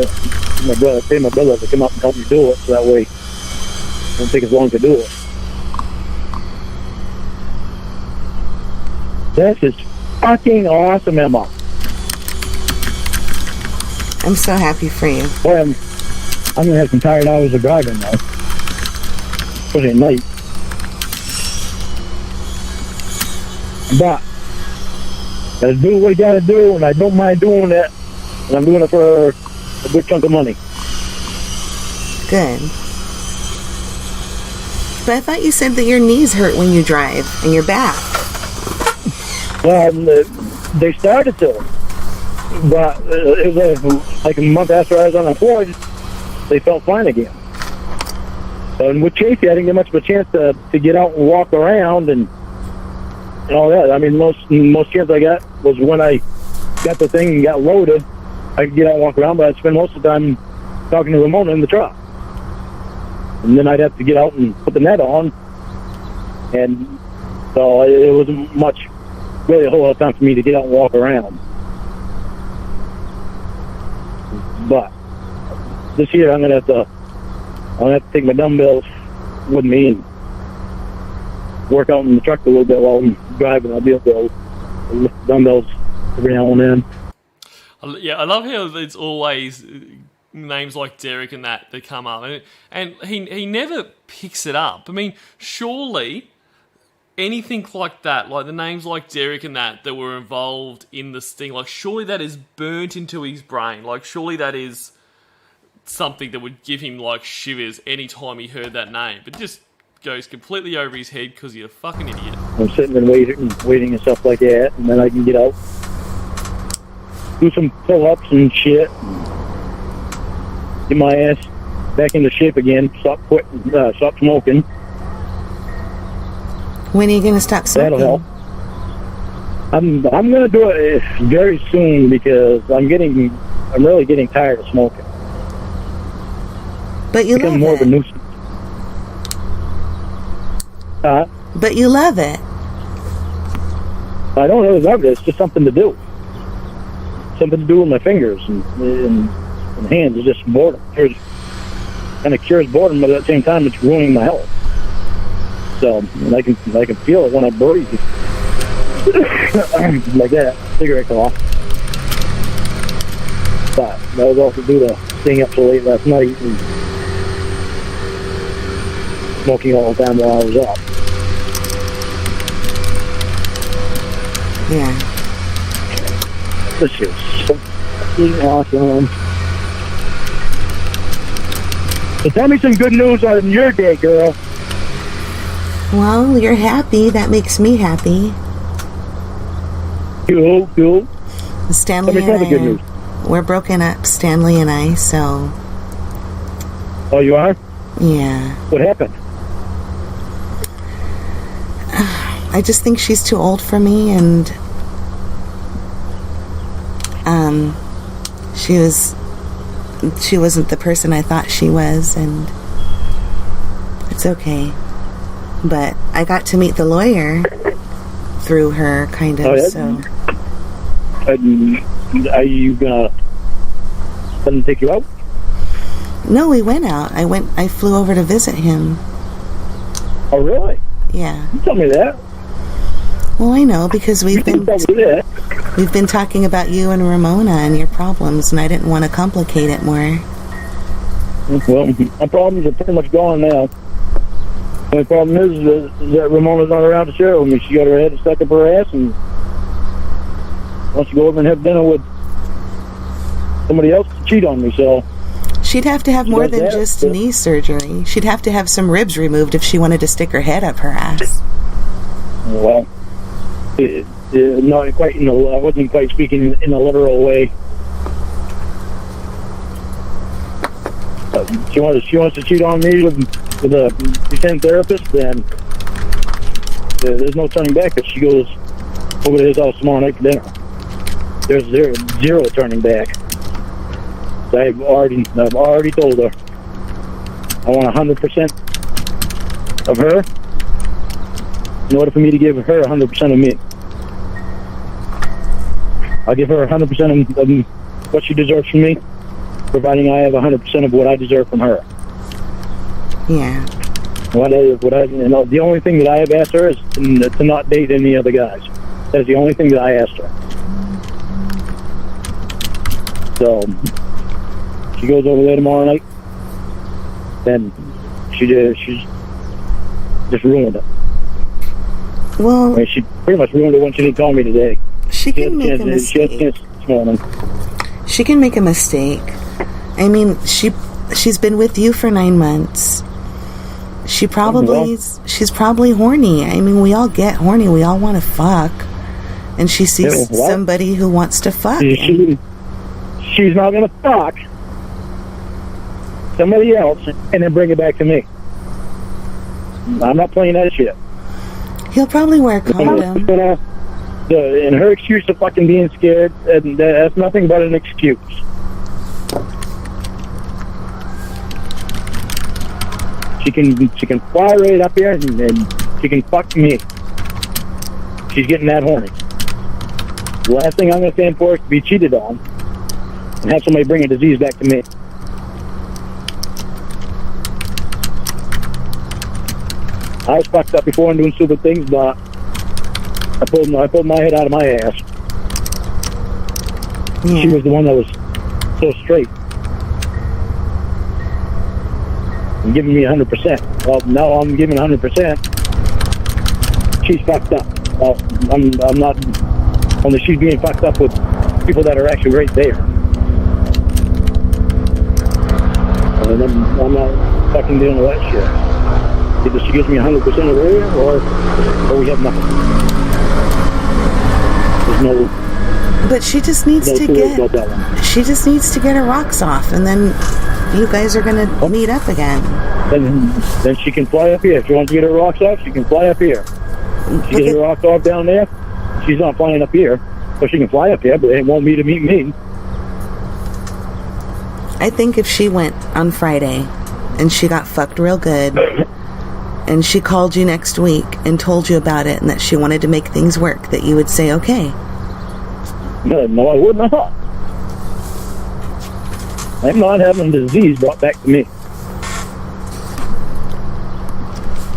pay my brother to come up and help me do it, so that way it won't take as long to do it. This is fucking awesome, Emmah. I'm so happy for you. Boy, I'm gonna have some tired hours of driving now. Especially at night. But gotta do what you gotta do, and I don't mind doing it. And I'm doing it for a good chunk of money. Good. But I thought you said that your knees hurt when you drive, and your back. Well, they started to. But it was like a month after I was unemployed, they felt fine again. And with Chafee, I didn't get much of a chance to get out and walk around and all that. I mean, most chance I got was when I got the thing and got loaded. I could get out and walk around, but I'd spend most of the time talking to Ramona in the truck. And then I'd have to get out and put the net on. And so it wasn't really a whole lot of time for me to get out and walk around. But this year I'm gonna have to take my dumbbells with me and work out in the truck a little bit while I'm driving. I'll be able to lift dumbbells every now and then. Yeah, I love how it's always names like Derek and that come up, and he never picks it up. I mean, surely anything like that, like the names like Derek and that were involved in this thing, like surely that is burnt into his brain. Like surely that is something that would give him like shivers any time he heard that name, but just goes completely over his head because you're a fucking idiot. I'm sitting and waiting and stuff like that, and then I can get out, do some pull-ups and shit, get my ass back into shape again, stop smoking. When are you going to stop smoking? That'll help. I'm going to do it very soon because I'm really getting tired of smoking. But you love more it. of a nuisance. But you love it. I don't really love it. It's just something to do. Something to do with my fingers and hands. It's just boredom. It kind of cures boredom, but at the same time, it's ruining my health. So I can feel it when I breathe. Like that, cigarette cough. But that was also due to staying up so late last night and smoking all the time while I was up. Yeah. This is so fucking awesome. So tell me some good news on your day, girl. Well, you're happy. That makes me happy. Cool. Stanley Tell me some and good news. we're broken up, Stanley and I, so Oh, you are? yeah. What happened? I just think she's too old for me, and she wasn't the person I thought she was, and it's okay. But I got to meet the lawyer through her, kind of. Oh, yeah? So Are you gonna let him take you out? no, we went out. I flew over to visit him. Oh, really? Yeah. You tell me that. Well, I know, because we've been Tell me that. talking about you and Ramona and your problems, and I didn't want to complicate it more. Well, my problems are pretty much gone now. The only problem is that Ramona's not around to share it with me. She got her head stuck up her ass and wants to go over and have dinner with somebody else to cheat on me, so... She'd have to have more does than that, just but- knee surgery. She'd have to have some ribs removed if she wanted to stick her head up her ass. Well, not quite, I wasn't quite speaking in a literal way. She wants to cheat on me with a pretend therapist, then there's no turning back if she goes over to his house tomorrow night for dinner. There's zero turning back. I've already told her I want 100% of her in order for me to give her 100% of me. I'll give her 100% of what she deserves from me, providing I have 100% of what I deserve from her. Yeah. The only thing that I have asked her is to not date any other guys. That's the only thing that I asked her. So she goes over there tomorrow night, then she's just ruined it. Well, I mean, she pretty much ruined it when she didn't call me today. she can make a She had a mistake. chance this morning. She can make a mistake. I mean, she's been with you for 9 months. She's probably horny. I mean, we all get horny. We all want to fuck. And she sees Yeah, what? somebody who wants to fuck. She's not going to fuck somebody else and then bring it back to me. I'm not playing that shit. He'll probably wear a condom. And her excuse of fucking being scared, and that's nothing but an excuse. She can fly right up here and she can fuck me. She's getting that horny. The last thing I'm going to stand for is to be cheated on and have somebody bring a disease back to me. I was fucked up before and doing stupid things, but I pulled my head out of my ass. Yeah. She was the one that was so straight and giving me 100%. Well, now I'm giving 100%. She's fucked up. Well, I'm not. Only she's being fucked up with people that are actually right there. And I'm not fucking dealing with that shit. Either she gives me 100% of her, or we have nothing. There's no. But she just needs to get her rocks off, and then you guys are gonna meet up again. Then she can fly up here. If she wants to get her rocks off, she can fly up here. She gets her rocks off down there. She's not flying up here, but she can fly up here. But they want me to meet me. I think if she went on Friday and she got fucked real good, and she called you next week and told you about it, and that she wanted to make things work, that you would say okay. No, I would not. I'm not having a disease brought back to me.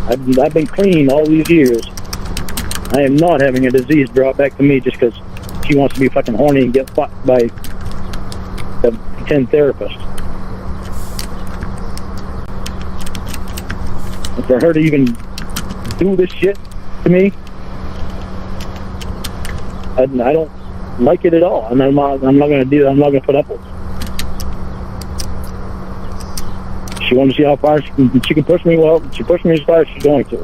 I've been clean all these years. I am not having a disease brought back to me just because she wants to be fucking horny and get fucked by the pretend therapist. And for her to even do this shit to me, I don't like it at all, and I'm not going to do it. I'm not going to put up with it. She wants to see how far she can push me. Well, she pushed me as far as she's going to.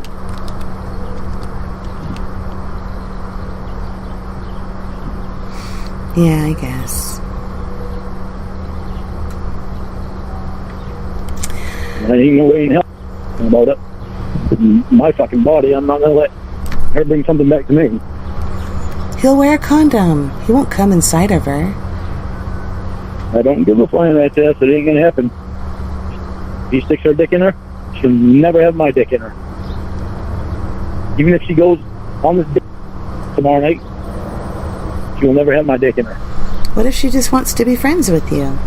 Yeah, I guess. And ain't no way in hell about it. My fucking body, I'm not going to let her bring something back to me. He'll wear a condom. He won't come inside of her. I don't give a flying rat's ass. It ain't going to happen. If he sticks her dick in her, she'll never have my dick in her. Even if she goes on this dick tomorrow night, she will never have my dick in her. What if she just wants to be friends with you?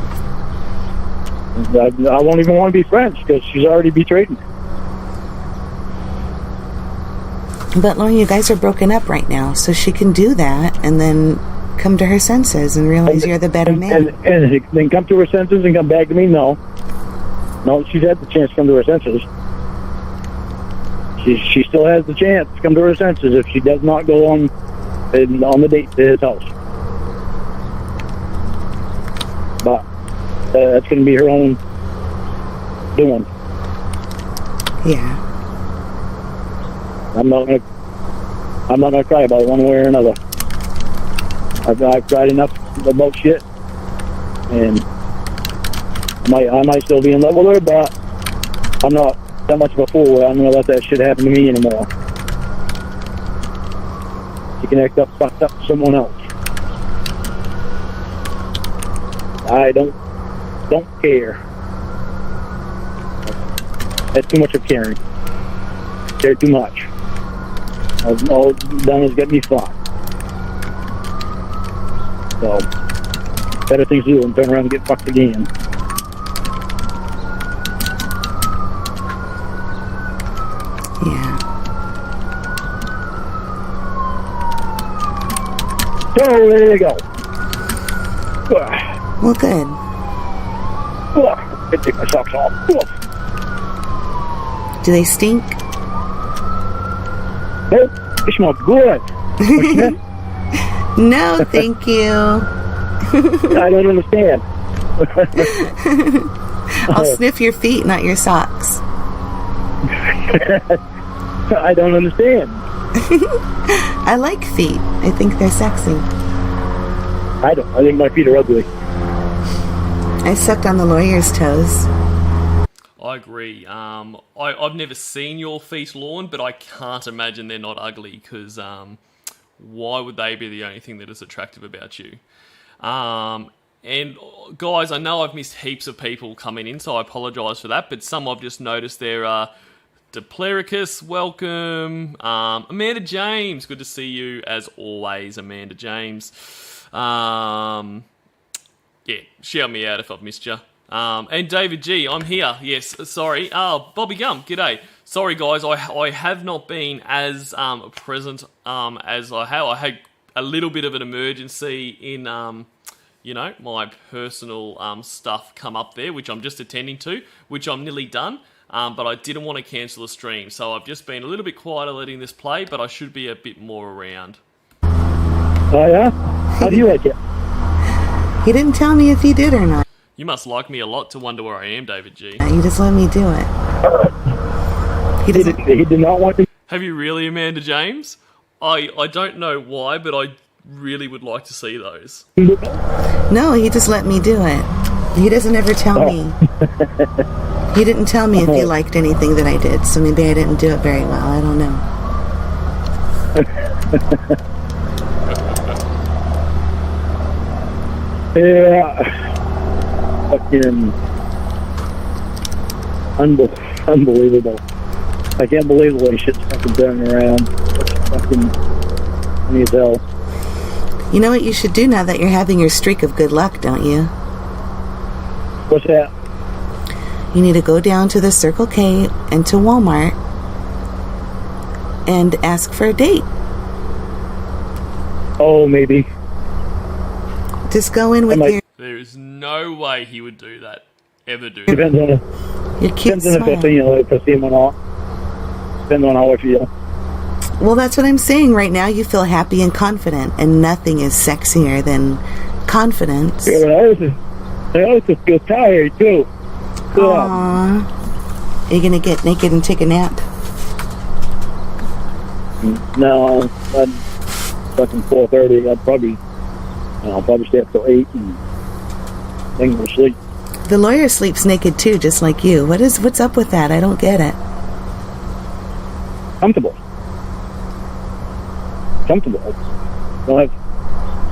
I won't even want to be friends because she's already betrayed me. But Lorne, you guys are broken up right now, so she can do that and then come to her senses and realize you're the better man. And then come to her senses and come back to me? No, she's had the chance to come to her senses. She still has the chance to come to her senses if she does not go on the date to his house. But that's going to be her own doing. Yeah. I'm not gonna cry about it one way or another. I've cried enough about shit, and I might still be in love with her, but I'm not that much of a fool where I'm gonna let that shit happen to me anymore. She can act up, fucked up to someone else. I don't care. That's too much of caring. Care too much. All done is get me fucked. So, better things to do than turn around and get fucked again. Yeah. So, there you go. Well, good. I take my socks off. Do they stink? Nope, they smell good. No, thank you. I don't understand. I'll sniff your feet, not your socks. I don't understand. I like feet. I think they're sexy. I don't. I think my feet are ugly. I sucked on the lawyer's toes. I agree. I've never seen your feet, Lorne, but I can't imagine they're not ugly, because why would they be the only thing that is attractive about you? And guys, I know I've missed heaps of people coming in, so I apologise for that, but some I've just noticed there are Deplericus, welcome. Amanda James, good to see you as always, Amanda James. Yeah, shout me out if I've missed you. And David G, I'm here. Yes, sorry. Bobby Gum, g'day. Sorry, guys, I have not been as present as I have. I had a little bit of an emergency in, my personal stuff come up there, which I'm just attending to, which I'm nearly done. But I didn't want to cancel the stream, so I've just been a little bit quieter letting this play, but I should be a bit more around. Oh, yeah? How do you like it? He didn't tell me if he did or not. You must like me a lot to wonder where I am, David G. He just let me do it. He did not want to. Have you really, Amanda James? I don't know why, but I really would like to see those. No, he just let me do it. He doesn't ever tell me. He didn't tell me if he liked anything that I did, so maybe I didn't do it very well. I don't know. Yeah. Fucking unbelievable. I can't believe the way shit's fucking turning around. It's fucking funny as hell. You know what you should do now that you're having your streak of good luck, don't you? What's that? You need to go down to the Circle K and to Walmart and ask for a date. Oh, maybe. Just go in with your... There is no way he would do that. Ever do Depends that. on Your cute if I see, if I see him or not. Depends on how I feel. Well, that's what I'm saying right now. You feel happy and confident, and nothing is sexier than confidence. Yeah, but I also feel tired, too. Aww. Are you gonna get naked and take a nap? No, I'd fucking 4:30. I'll probably stay up till 8 and then go to sleep. The lawyer sleeps naked too, just like you. What's up with that? I don't get it. Comfortable. Don't have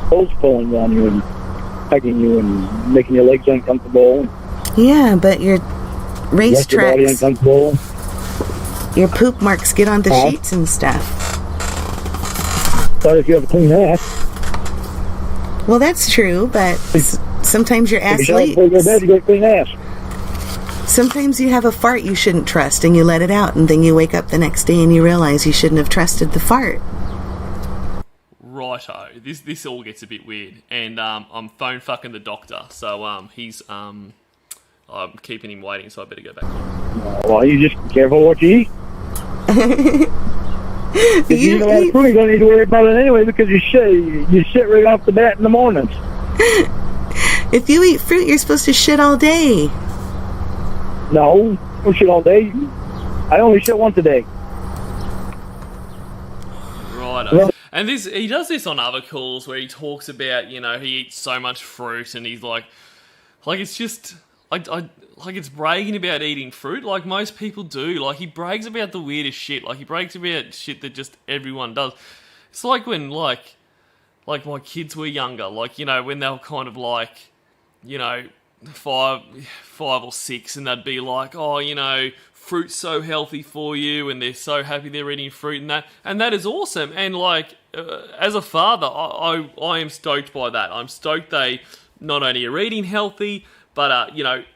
clothes pulling on you and hugging you and making your legs uncomfortable. Yeah, but your race tracks, your body uncomfortable. Your poop marks get on the sheets and stuff. But if you have a clean ass. Well, that's true, but sometimes your ass leaks. You get a clean ass. Sometimes you have a fart you shouldn't trust and you let it out, and then you wake up the next day and you realize you shouldn't have trusted the fart. Righto, this all gets a bit weird, and I'm phone fucking the doctor, so he's I'm keeping him waiting, so I better go back. Well, you just be careful what you eat. If you eat a lot of fruit, you don't need to worry about it anyway, because you shit right off the bat in the mornings. If you eat fruit, you're supposed to shit all day. No, I don't shit all day. I only shit once a day. Righto. And he does this on other calls where he talks about, he eats so much fruit, and he's like it's just, like it's bragging about eating fruit, like most people do. Like, he brags about the weirdest shit. Like, he brags about shit that just everyone does. It's like when, like my kids were younger, when they were kind of like, 5 or 6, and they'd be like, oh, fruit's so healthy for you, and they're so happy they're eating fruit and that is awesome. And as a father, I am stoked by that. I'm stoked they not only are eating healthy, but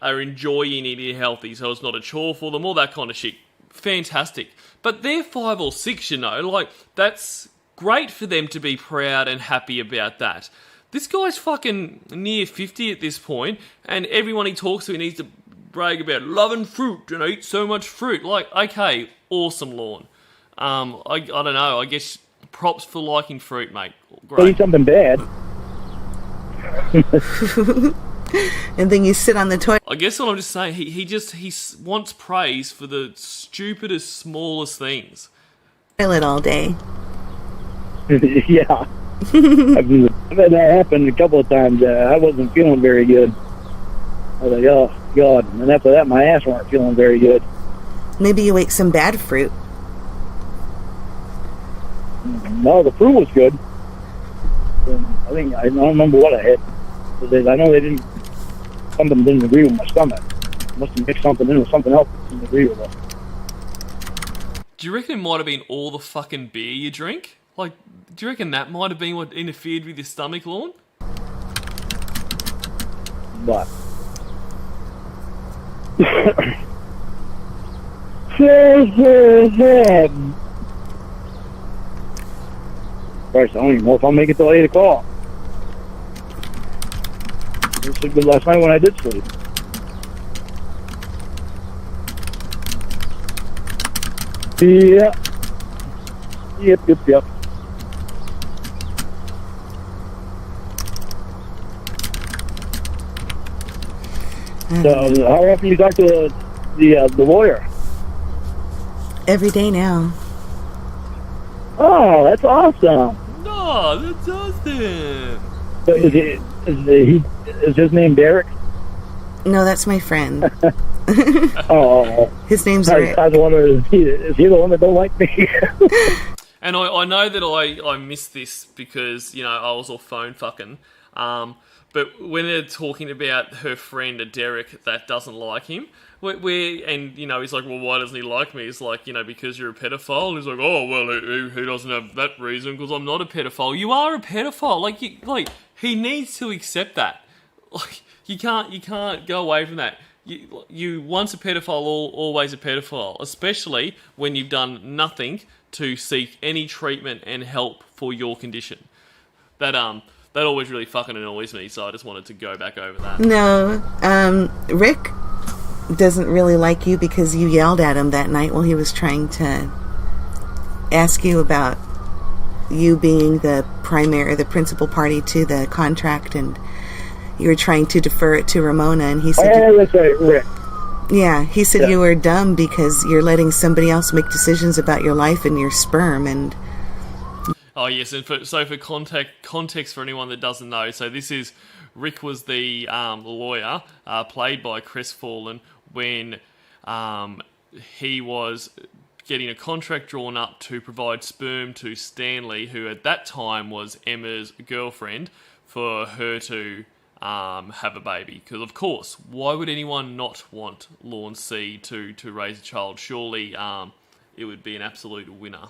are enjoying eating healthy, so it's not a chore for them, all that kind of shit. Fantastic. But they're 5 or 6, that's great for them to be proud and happy about that. This guy's fucking near 50 at this point, and everyone he talks to, he needs to brag about loving fruit and eat so much fruit. Okay, awesome, Lorne. I don't know, I guess props for liking fruit, mate. Great. Eat something bad. And then you sit on the toilet. I guess what I'm just saying, he wants praise for the stupidest, smallest things. Toilet all day. Yeah. I've had that happen a couple of times. I wasn't feeling very good. I was like, oh, God. And after that, my ass weren't feeling very good. Maybe you ate some bad fruit. No, the fruit was good. I don't remember what I had. I know something didn't agree with my stomach. Must have mixed something in with something else that didn't agree with it. Do you reckon it might have been all the fucking beer you drink? Do you reckon that might have been what interfered with your stomach, Lorne? But Christ, I don't even know if I'll make it till 8 o'clock. I was sleeping last night when I did sleep. Yeah. Yep. So, how often you talk to the lawyer? Every day now. Oh, that's awesome. No, that's awesome. So is his name Derek? No, that's my friend. Oh. His name's Rick. I was wondering, is he the one that don't like me? And I know that I missed this because, I was all phone fucking. But when they're talking about her friend, Derek, that doesn't like him, he's like, well, why doesn't he like me? It's like, because you're a pedophile. And he's like, oh, well, who doesn't have that reason? Because I'm not a pedophile. You are a pedophile. He needs to accept that. You can't go away from that. You once a pedophile, always a pedophile, especially when you've done nothing to seek any treatment and help for your condition. That always really fucking annoys me, so I just wanted to go back over that. No, Rick doesn't really like you because you yelled at him that night while he was trying to ask you about you being the principal party to the contract, and you were trying to defer it to Ramona, and he said... Oh, that's right, Rick. Yeah, he said Yeah. you were dumb because you're letting somebody else make decisions about your life and your sperm, and Oh yes, and for context for anyone that doesn't know, so this is Rick was the lawyer played by Chris Fallen when he was getting a contract drawn up to provide sperm to Stanley, who at that time was Emma's girlfriend, for her to have a baby. Because of course, why would anyone not want Lorne C to raise a child? Surely it would be an absolute winner.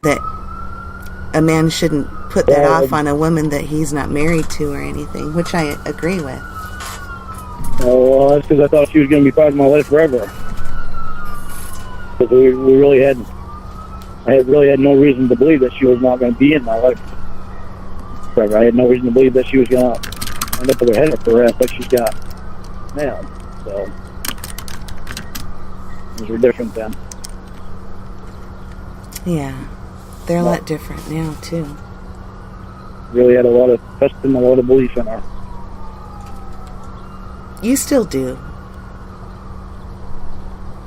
that a man shouldn't put that off on a woman that he's not married to or anything, which I agree with. Well, that's because I thought she was going to be part of my life forever. Because I really had no reason to believe that she was not going to be in my life forever. I had no reason to believe that she was going to end up with her head up her ass like she's got now. So, things were different then. Yeah, they're a lot different now, too. Really had a lot of trust and a lot of belief in her. You still do.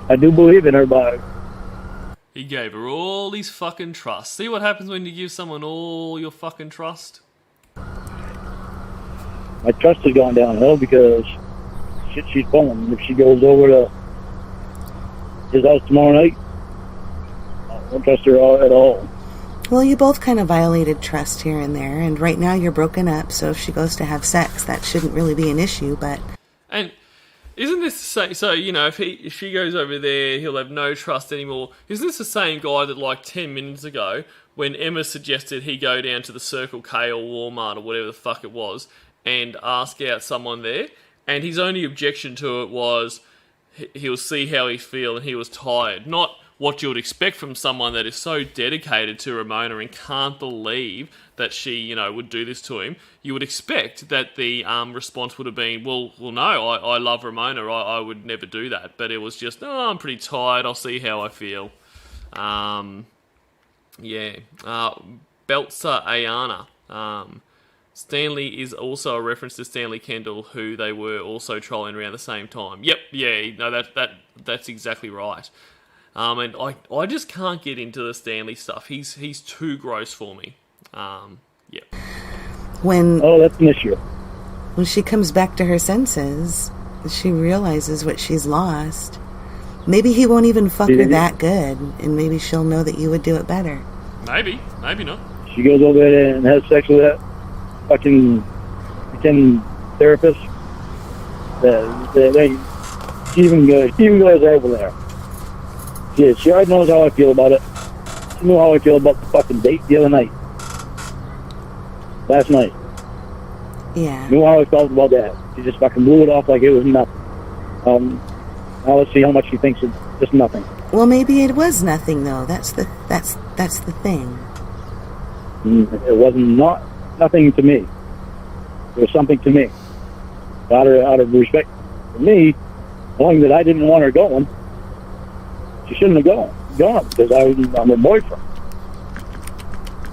I do believe in her, but He gave her all his fucking trust. See what happens when you give someone all your fucking trust? my trust has gone downhill because shit she's pulling. If she goes over to his house tomorrow night, I don't trust her at all. Well, you both kind of violated trust here and there, and right now you're broken up, so if she goes to have sex, that shouldn't really be an issue, but... And isn't this the same? So, you know, if she goes over there, he'll have no trust anymore. Isn't this the same guy that, like, 10 minutes ago, when Emmah suggested he go down to the Circle K or Walmart or whatever the fuck it was, and ask out someone there, and his only objection to it was he'll see how he feel and he was tired. Not what you would expect from someone that is so dedicated to Ramona and can't believe that she, you know, would do this to him. You would expect that the response would have been, well, no, I love Ramona, I would never do that. But it was just, oh, I'm pretty tired, I'll see how I feel. Yeah. Belzer Ayana. Stanley is also a reference to Stanley Kendall, who they were also trolling around the same time. Yep, yeah, no, that's exactly right. And I just can't get into the Stanley stuff. He's too gross for me. Yep. Oh, that's an issue. When she comes back to her senses, she realizes what she's lost. Maybe he won't even fuck her that good, and maybe she'll know that you would do it better. Maybe not. She goes over there and has sex with that fucking pretend therapist. She even goes over there. She already knows how I feel about it. She knew how I feel about the fucking date the other night. Last night. Yeah. Knew how I felt about that. She just fucking blew it off like it was nothing. Now let's see how much she thinks it's just nothing. Well, maybe it was nothing, though. That's the thing. It wasn't nothing to me. It was something to me. Out of respect for me, knowing that I didn't want her going, she shouldn't have gone because I'm her boyfriend.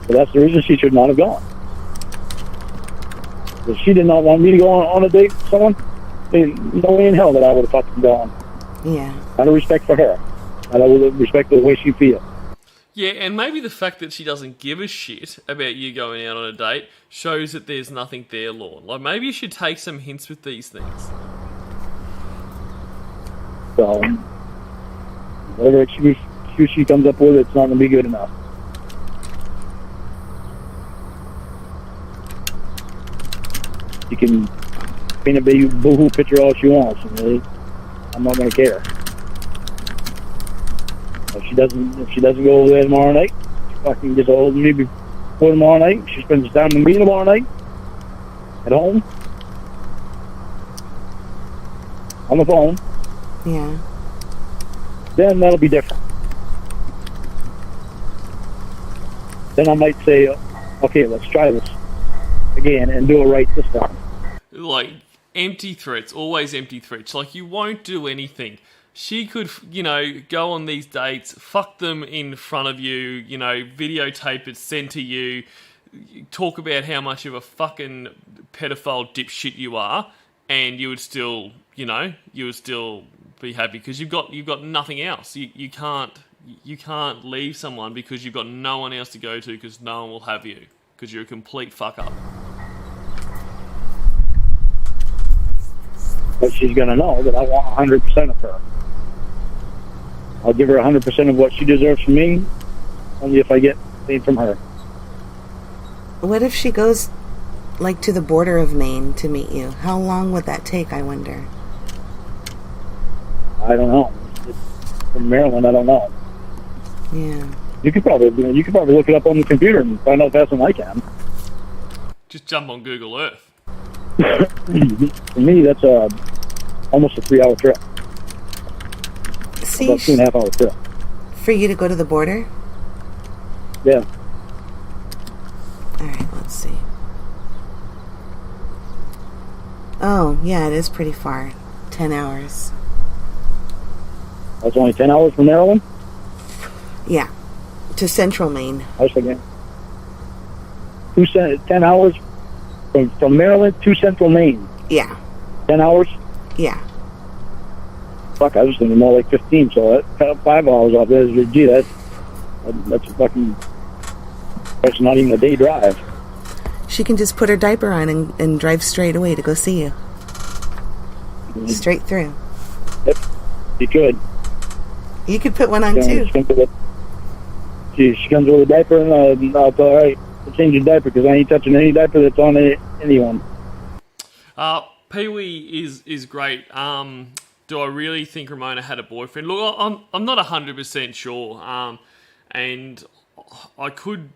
So that's the reason she should not have gone. If she did not want me to go on a date with someone, no way in hell that I would have fucking gone. Yeah. Out of respect for her. Out of respect for the way she feels. Yeah, and maybe the fact that she doesn't give a shit about you going out on a date shows that there's nothing there, Lorne. Like, maybe you should take some hints with these things. So, whatever excuse she comes up with, it's not going to be good enough. She can paint a big boohoo picture all she wants. I'm not going to care. If she doesn't go over there tomorrow night, she fucking gets a hold of me before tomorrow night. She spends time with me tomorrow night at home on the phone. Yeah. Then that'll be different. Then I might say, okay, let's try this again and do it right this time. Like, empty threats, always empty threats. Like, you won't do anything. She could, you know, go on these dates, fuck them in front of you, you know, videotape it, send to you, talk about how much of a fucking pedophile dipshit you are, and you would still, you know, be happy because you've got nothing else. You can't leave someone because you've got no one else to go to because no one will have you because you're a complete fuck up. But she's going to know that I want 100% of her. I'll give her 100% of what she deserves from me, only if I get paid from her. What if she goes, like, to the border of Maine to meet you? How long would that take, I wonder? I don't know. From Maryland, I don't know. Yeah. You could probably look it up on the computer and find out faster than I can. Just jump on Google Earth. For me, that's almost a 3-hour trip. See, about 2.5 hour trip. for you to go to the border? Yeah. All right, let's see. Oh, yeah, it is pretty far. 10 hours. That's only 10 hours from Maryland? Yeah, to central Maine. I was thinking 10 hours from Maryland to central Maine. Yeah. 10 hours? Yeah. Fuck, I was thinking more like 15, so that cut up 5 hours off there. Gee, that's a fucking... That's not even a day drive. She can just put her diaper on and drive straight away to go see you. Straight through. Yep, you could. You could put one on too. She comes with a diaper, and I'll tell her, all right, change your diaper because I ain't touching any diaper that's on anyone. Pee-wee is great. Do I really think Ramona had a boyfriend? Look, I'm not 100% sure, and I could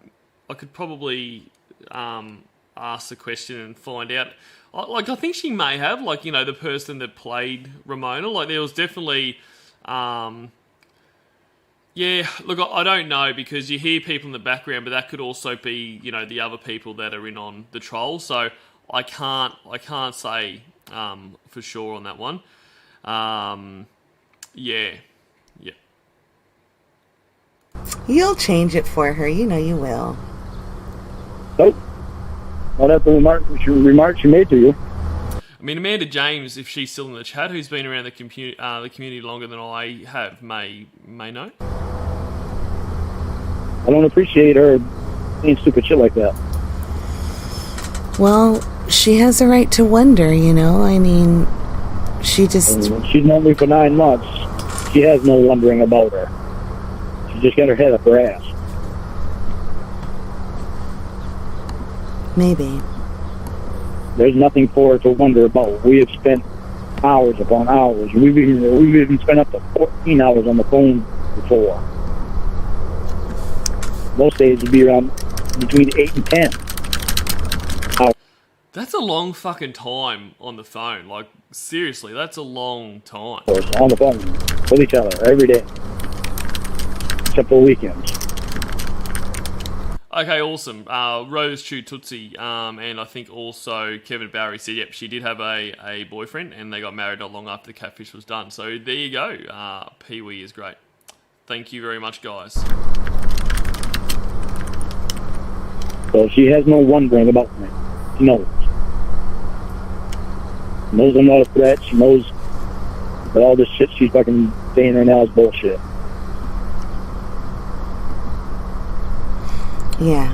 probably ask the question and find out. I think she may have, the person that played Ramona. Like, there was definitely, yeah. Look, I don't know because you hear people in the background, but that could also be, the other people that are in on the troll. So I can't say for sure on that one. Yeah. You'll change it for her. You know you will. Nope. Not after the remark she made to you. I mean, Amanda James, if she's still in the chat, who's been around the community longer than I have, may know. I don't appreciate her saying stupid shit like that. Well, she has a right to wonder, I mean, she just... She's known me for 9 months. She has no wondering about her. She just got her head up her ass. Maybe. There's nothing for her to wonder about. We have spent hours upon hours. We've even spent up to 14 hours on the phone before. Most days would be around between 8 and 10 hours. That's a long fucking time on the phone. Like, seriously, that's a long time. On the phone with each other every day, except for weekends. Okay, awesome. Rose Chu Tootsie, and I think also Kevin Barry said, yep, she did have a boyfriend, and they got married not long after the catfish was done. So there you go. Pee-wee is great. Thank you very much, guys. So she has no wondering about me. She knows. She knows I'm not a threat. She knows that all this shit she's fucking saying right now is bullshit. Yeah.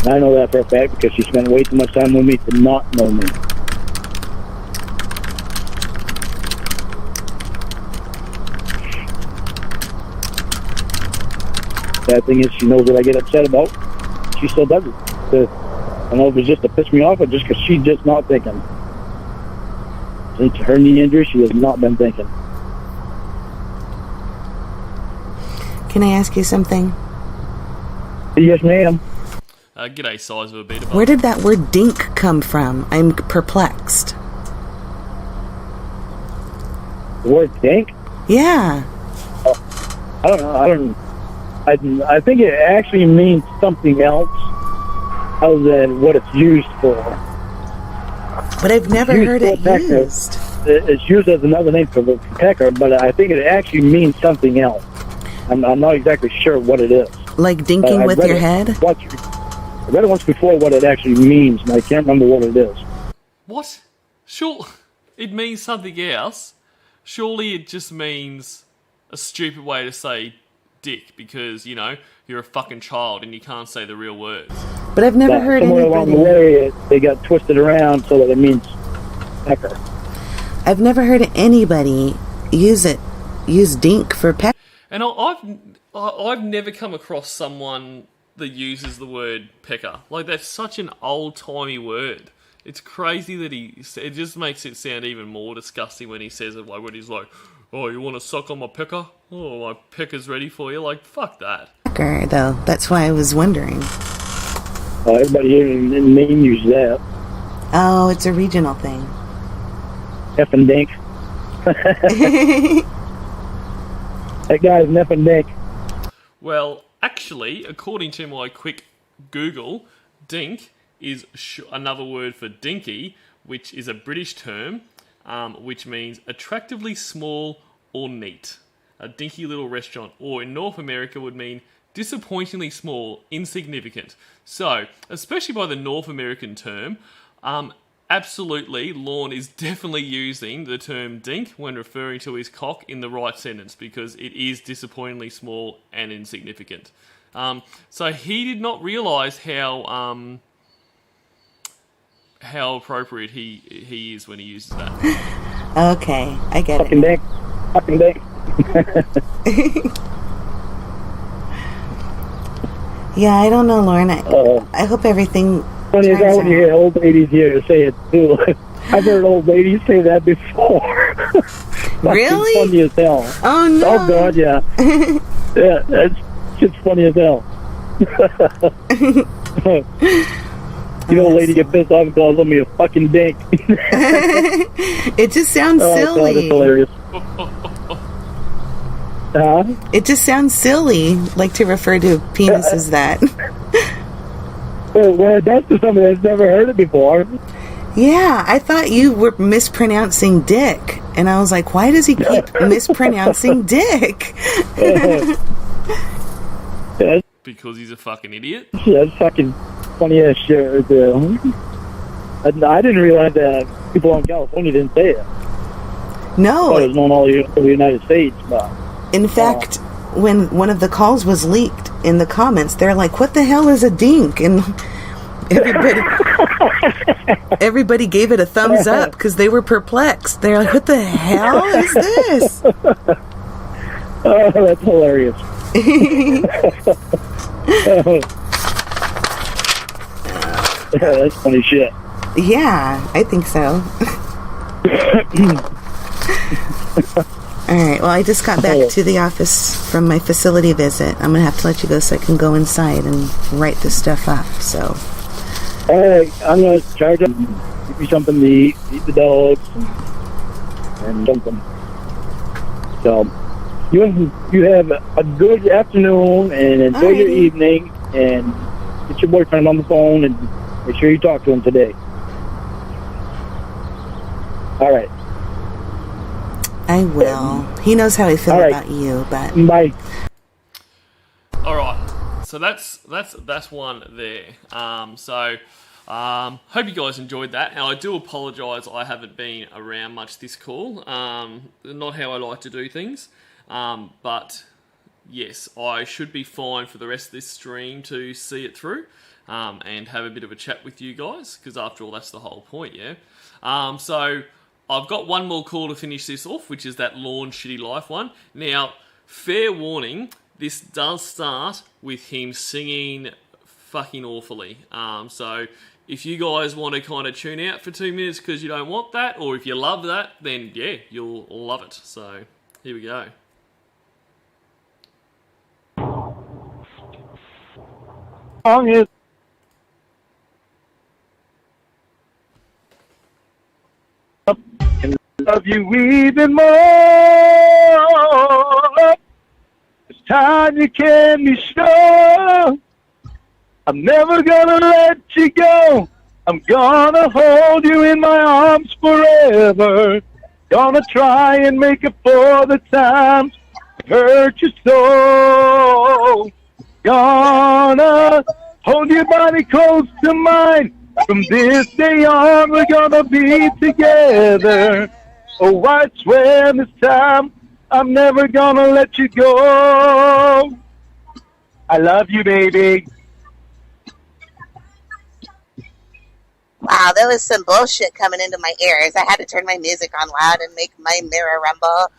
And I know that for a fact because she spent way too much time with me to not know me. Bad thing is she knows what I get upset about. She still does it. I don't know if it's just to piss me off or just because she's just not thinking. Since her knee injury, she has not been thinking. Can I ask you something? Yes, ma'am. G'day, size of a beater. Where did that word dink come from? I'm perplexed. The word dink? Yeah. I don't know. I think it actually means something else other than what it's used for. But I've never heard it used. It's used as another name for the pecker, but I think it actually means something else. I'm not exactly sure what it is. Like dinking with your head? read it once before what it actually means, and I can't remember what it is. What? Sure, it means something else. Surely it just means a stupid way to say dick because, you know, you're a fucking child and you can't say the real words. But I've never heard somewhere anybody... along the way, they got twisted around so that it means pecker. I've never heard anybody use dink for pecker. And I've never come across someone that uses the word pecker. Like, that's such an old-timey word. It's crazy that it just makes it sound even more disgusting when he says it, like when he's like, oh, you want to suck on my pecker? Oh, my pecker's ready for you. Like, fuck that. Pecker, though. That's why I was wondering. Everybody here in Maine uses that. Oh, it's a regional thing. F and dink. That guy's an F and dink. Well, actually, according to my quick Google, dink is another word for dinky, which is a British term, which means attractively small or neat. A dinky little restaurant, or in North America would mean disappointingly small, insignificant. So, especially by the North American term, absolutely, Lorne is definitely using the term dink when referring to his cock in the right sentence, because it is disappointingly small and insignificant. So he did not realise how appropriate he is when he uses that. Okay, I get Fucking it. Fucking dink. Yeah, I don't know, Lorne. I hope everything. Funny as hell when you hear old ladies here say it too. I've heard old ladies say that before. Really? Funny as hell. Oh no! Oh god, yeah. Yeah, that's just funny as hell. You know, a lady get pissed off and calls me a fucking dink. It just sounds silly. God, that's hilarious. It just sounds silly, like to refer to penis as that. Well, that's to somebody that's never heard it before. Yeah, I thought you were mispronouncing dick. And I was like, why does he keep mispronouncing dick? Because he's a fucking idiot? Yeah, that's fucking funny ass shit right there. I didn't realize that people in California didn't say it. No. I thought it was known all over the United States. But, in fact, when one of the calls was leaked in the comments, they're like, what the hell is a dink? And everybody gave it a thumbs up because they were perplexed. They're like, what the hell is this? Oh, that's hilarious. Yeah, that's funny shit. Yeah, I think so. Alright, well, I just got back to the office from my facility visit. I'm going to have to let you go so I can go inside and write this stuff up, so. Alright, I'm going to charge up, give you something to eat the dogs, and something. So, you have a good afternoon, and enjoy your evening, and get your boyfriend on the phone, and make sure you talk to him today. Alright. I will. He knows how I feel about you, but... Bye. Alright, so that's one there. Hope you guys enjoyed that, and I do apologise I haven't been around much this call. Not how I like to do things, but yes, I should be fine for the rest of this stream to see it through, and have a bit of a chat with you guys, because after all, that's the whole point, yeah? So, I've got one more call to finish this off, which is that Lorne Shitty Life one. Now, fair warning, this does start with him singing fucking awfully. So, if you guys want to kind of tune out for 2 minutes because you don't want that, or if you love that, then yeah, you'll love it. So, here we go. Song is and love you even more. This time you can be sure I'm never gonna let you go. I'm gonna hold you in my arms forever. Gonna try and make up for the times I've hurt you so. Gonna Hold your body close to mine. From this day on, we're gonna be together. Oh, I swear this time, I'm never gonna let you go. I love you, baby. Wow, there was some bullshit coming into my ears. I had to turn my music on loud and make my mirror rumble.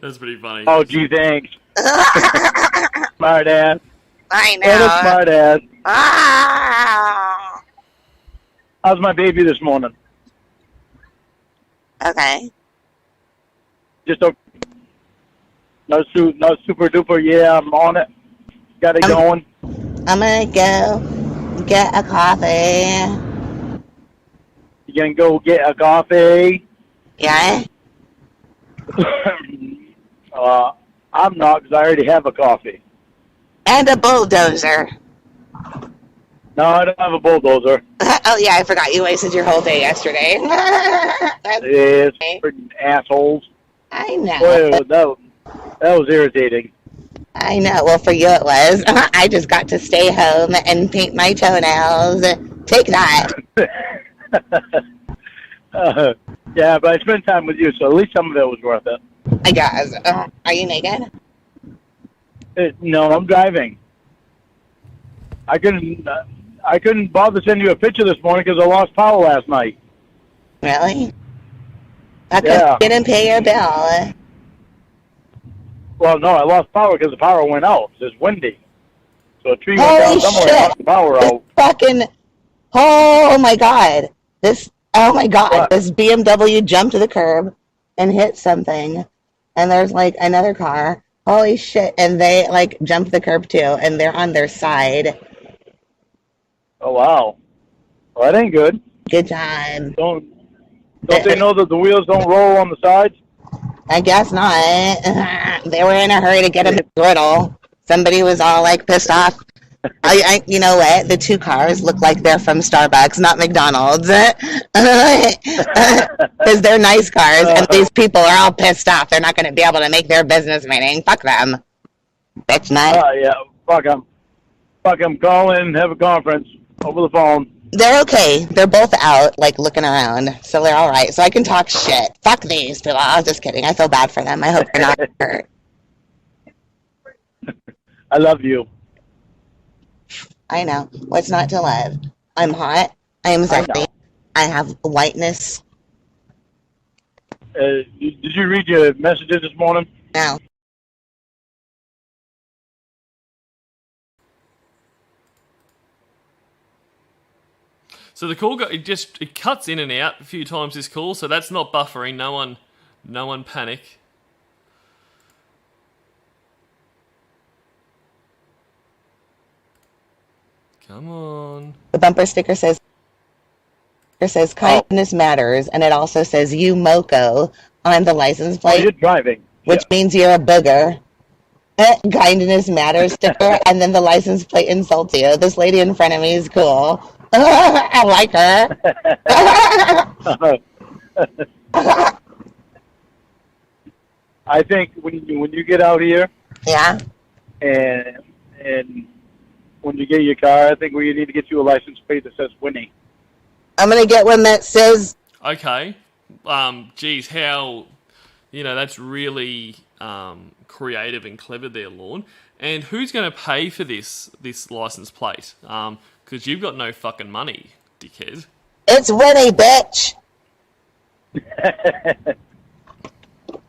That's pretty funny. Oh, gee, thanks. Smart ass. I know. What a smart ass. Ah. How's my baby this morning? Okay. Just okay. No super duper. Yeah, I'm on it. Got it going. I'm gonna go get a coffee. You gonna go get a coffee? Yeah? I'm not, because I already have a coffee. And a bulldozer. No, I don't have a bulldozer. Oh, yeah, I forgot. You wasted your whole day yesterday. Yes, freaking assholes. I know. Boy, that was irritating. I know. Well, for you it was. I just got to stay home and paint my toenails. Take that. Yeah, but I spent time with you, so at least some of it was worth it. I guess. Are you naked? No, I'm driving. I couldn't bother to send you a picture this morning because I lost power last night. Really? How come Yeah. you didn't pay your bill? Well, no, I lost power because the power went out. It's windy. So a tree went Holy down somewhere and shit. knocked the power This out. fucking... Oh, my God. Oh, my God. What? This BMW jumped to the curb and hit something. And there's, like, another car. Holy shit. And they, like, jumped the curb, too. And they're on their side. Oh, wow. Well, that ain't good. Good job. Don't they know that the wheels don't roll on the sides? I guess not. They were in a hurry to get him a griddle. Somebody was all, like, pissed off. You know what? The two cars look like they're from Starbucks, not McDonald's. Because they're nice cars, and these people are all pissed off. They're not going to be able to make their business meeting. Fuck them. Bitch nut. Yeah, fuck them. Fuck them. Call in, have a conference over the phone. They're okay. They're both out, like, looking around. So they're all right. So I can talk shit. Fuck these people. I was just kidding. I feel bad for them. I hope they're not hurt. I love you. I know. What's not to love? I'm hot. I am sexy. I have whiteness. Did you read your messages this morning? No. So the call it cuts in and out a few times this call, so that's not buffering. No one panic. Come on. The bumper sticker says kindness matters, and it also says you moco on the license Oh, plate, you're driving. which means you're a booger. Kindness matters sticker, and then the license plate insults you. This lady in front of me is cool. I like her. I think when you get out here Yeah. and when you get your car, I think we need to get you a license plate that says Winnie. I'm going to get one that says... Okay. Geez, how... that's really creative and clever there, Lorne. And who's going to pay for this license plate? Because you've got no fucking money, dickhead. It's Winnie, bitch.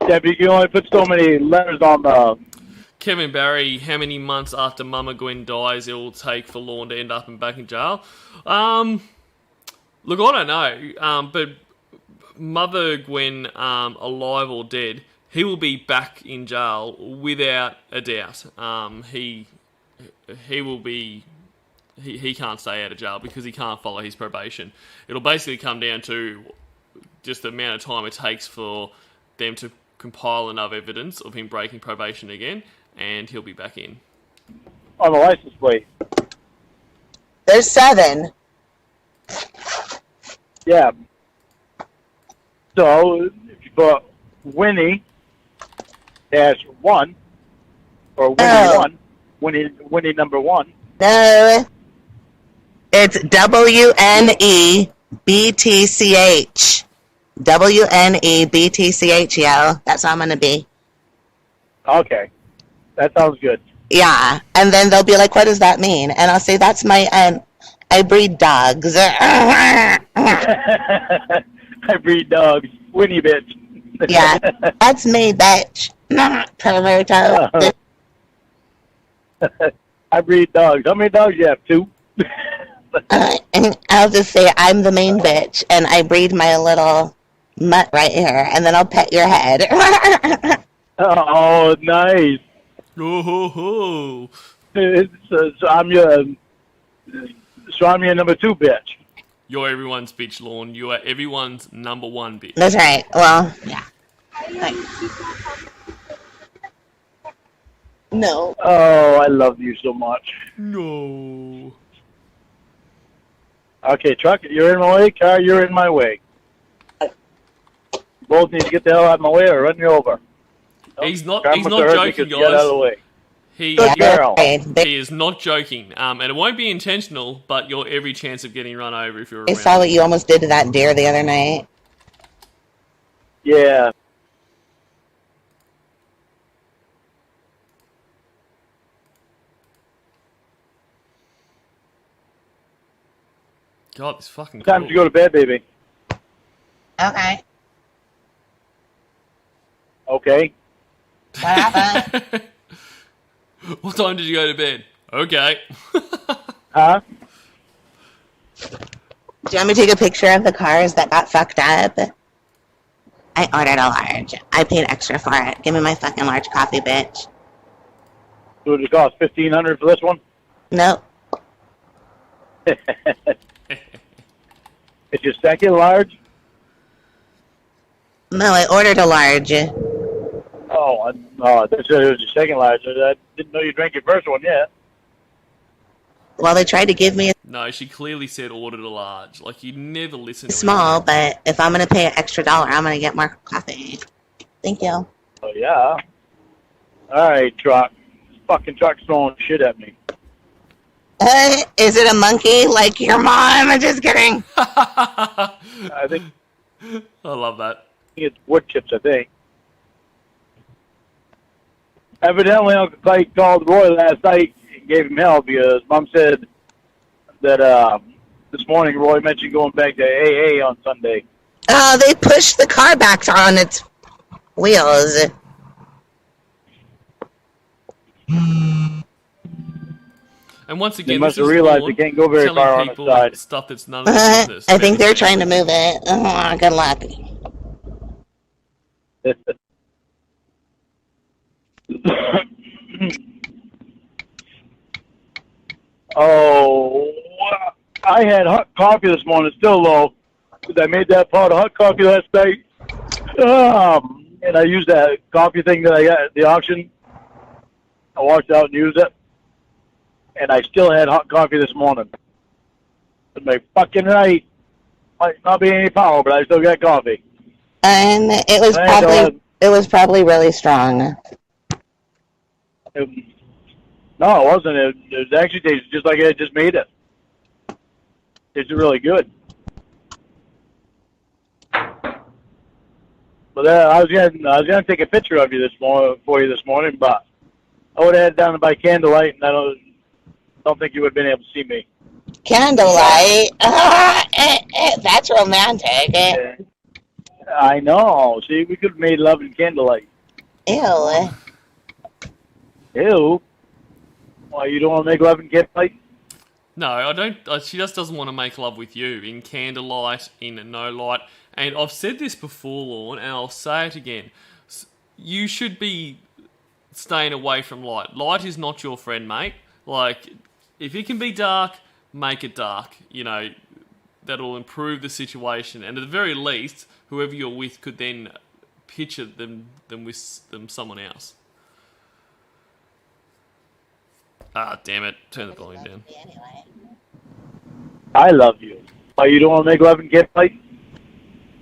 Yeah, but you can only put so many letters on the... Kevin Barry, how many months after Mama Gwen dies it will take for Lorne to end up back in jail? Look, I don't know. But Mother Gwen, alive or dead, he will be back in jail without a doubt. He will be... He can't stay out of jail because he can't follow his probation. It'll basically come down to just the amount of time it takes for them to compile enough evidence of him breaking probation again, and he'll be back in. On the license plate. There's 7. Yeah. So, if you put Winnie -1, or Winnie 1, Winnie number one. No. It's WNEBTCH. WNEBTCH, yo. That's how I'm going to be. Okay. That sounds good. Yeah. And then they'll be like, what does that mean? And I'll say, that's my, I breed dogs. I breed dogs. Winnie, bitch. Yeah. That's me, bitch. Perverto. I breed dogs. How many dogs you have? 2? And I'll just say, I'm the main bitch, and I breed my little mutt right here, and then I'll pet your head. Oh, nice. Oh ho ho! So I'm your number 2 bitch. You're everyone's bitch, Lorne. You are everyone's number 1 bitch. That's right. Well, yeah. Right. No. Oh, I love you so much. No. Okay, truck, you're in my way. Car, you're in my way. Both need to get the hell out of my way or run you over. He's not Car joking, guys. guys. Get out of the way. He is not joking. And it won't be intentional, but you're every chance of getting run over if you're around. I saw what you almost did to that deer the other night. Yeah. God, this fucking Time cool. to go to bed, baby. Okay. Okay. What happened? What time did you go to bed? Okay. Huh? Do you want me to take a picture of the cars that got fucked up? I ordered a large. I paid extra for it. Give me my fucking large coffee, bitch. So it cost $1,500 for this one? Nope. It's your second large? No, I ordered a large. Oh, this was your second large. I didn't know you drank your first one yet. Well, they tried to give me a No, she clearly said ordered a large. Like, you never listen to small, but if I'm going to pay an extra $1, I'm going to get more coffee. Thank you. Oh, yeah. All right, truck. This fucking truck's throwing shit at me. Is it a monkey like your mom? I'm just kidding. I think I love that. it's wood chips, I think. Evidently, Uncle Clay called Roy last night and gave him hell because Mom said that this morning Roy mentioned going back to AA on Sunday. Oh, they pushed the car back on its wheels. And once They again, must this have is realized Lorne they can't go very telling far on the people side. stuff that's none of their business. I think they're trying to move it. Good luck. Oh, I had hot coffee this morning, still low, because I made that pot of hot coffee last night. And I used that coffee thing that I got at the auction. I walked out and used it. And I still had hot coffee this morning. It's my fucking right. Might not be any power, but I still got coffee. And it was probably really strong. No, it wasn't. It actually tasted just like I just made it. It's really good. But I was gonna take a picture of you for you this morning, but I would have had down by candlelight, and I don't think you would have been able to see me. Candlelight? That's romantic. I know. See, we could have made love in candlelight. Ew. Ew. Why, you don't want to make love in candlelight? No, I don't. She just doesn't want to make love with you in candlelight, in no light. And I've said this before, Lorne, and I'll say it again. You should be staying away from light. Light is not your friend, mate. Like, if it can be dark, make it dark. You know, that'll improve the situation. And at the very least, whoever you're with could then picture them with someone else. Ah, damn it. Turn the volume down. I love you. Why, you don't want to make love in candlelight?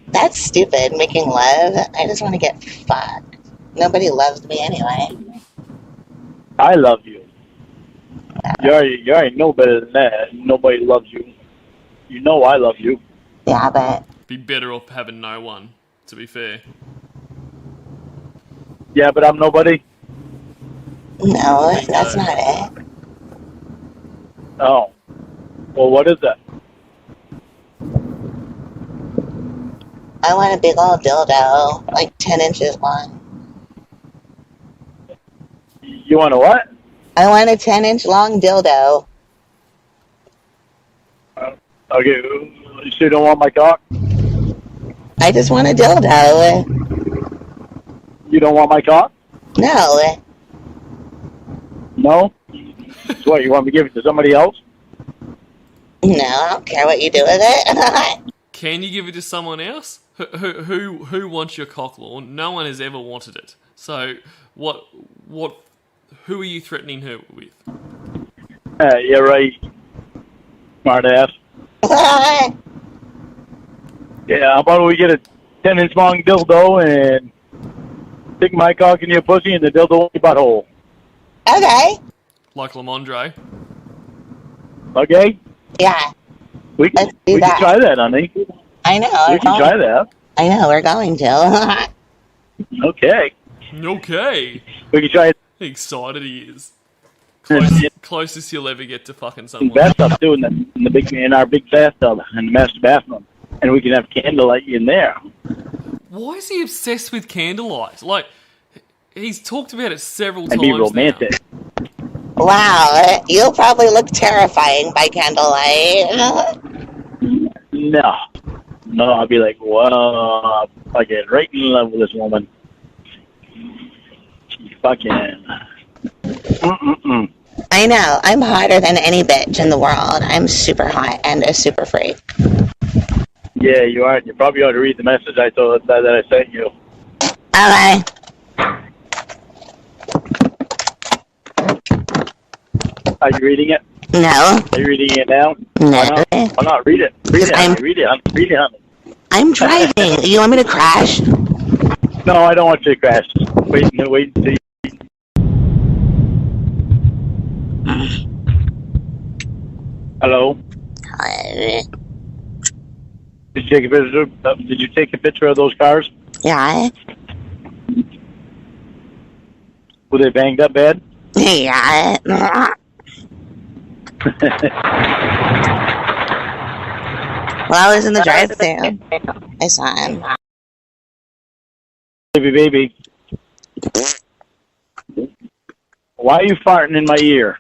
That's stupid, making love. I just want to get fucked. Nobody loves me anyway. I love you. You already know better than that. Nobody loves you. You know I love you. Yeah, but Be better off having no one, to be fair. Yeah, but I'm nobody. no, Bingo. that's not it. Oh. Well, what is that? I want a big old dildo, like 10 inches long. You want a what? I want a 10-inch long dildo. Okay. You sure don't want my cock? I just want a dildo. You don't want my cock? No. No? So what, you want me to give it to somebody else? No, I don't care what you do with it. Can you give it to someone else? Who wants your cock, Lorne? No one has ever wanted it. So what? Who are you threatening her with? Yeah, right. Smart ass. Yeah, how about we get a 10-inch long dildo and stick my cock in your pussy and the dildo in your butthole? Okay. Like Lamondre? Okay? Yeah, We let's do can that. try that, honey. I know. We can try that. I know, we're going to. Okay. Okay. We can try it Excited he is. in Closest he'll ever get to fucking the someone. bathtub too, in our big bathtub in the master bathroom, and we can have candlelight in there. Why is he obsessed with candlelight? Like, he's talked about it several And times be romantic. Wow, you'll probably look terrifying by candlelight. No, I'll be like, whoa, I get right in love with this woman. She fucking. I know, I'm hotter than any bitch in the world. I'm super hot and a super freak. Yeah, you are. You probably ought to read the message that I sent you. Okay. Are you reading it? No. Are you reading it now? No. Why not? Read it. Read it, honey. Read it, honey. Read it, honey. I'm driving. You want me to crash? No, I don't want you to crash. Wait and see. Hello? Did you take a picture of those cars? Yeah. Were they banged up bad? Yeah. Well, I was in the drive-thru. I saw him. Baby. Why are you farting in my ear?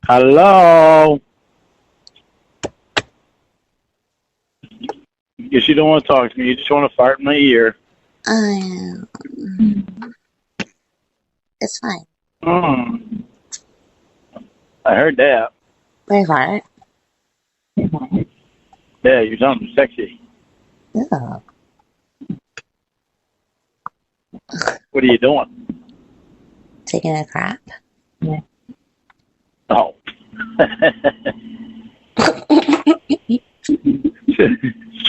Hello? Guess you don't want to talk to me. You just want to fart in my ear. It's fine. I heard that. Wait for it. Yeah, you sound sexy. Oh. What are you doing? Taking a crap? Oh.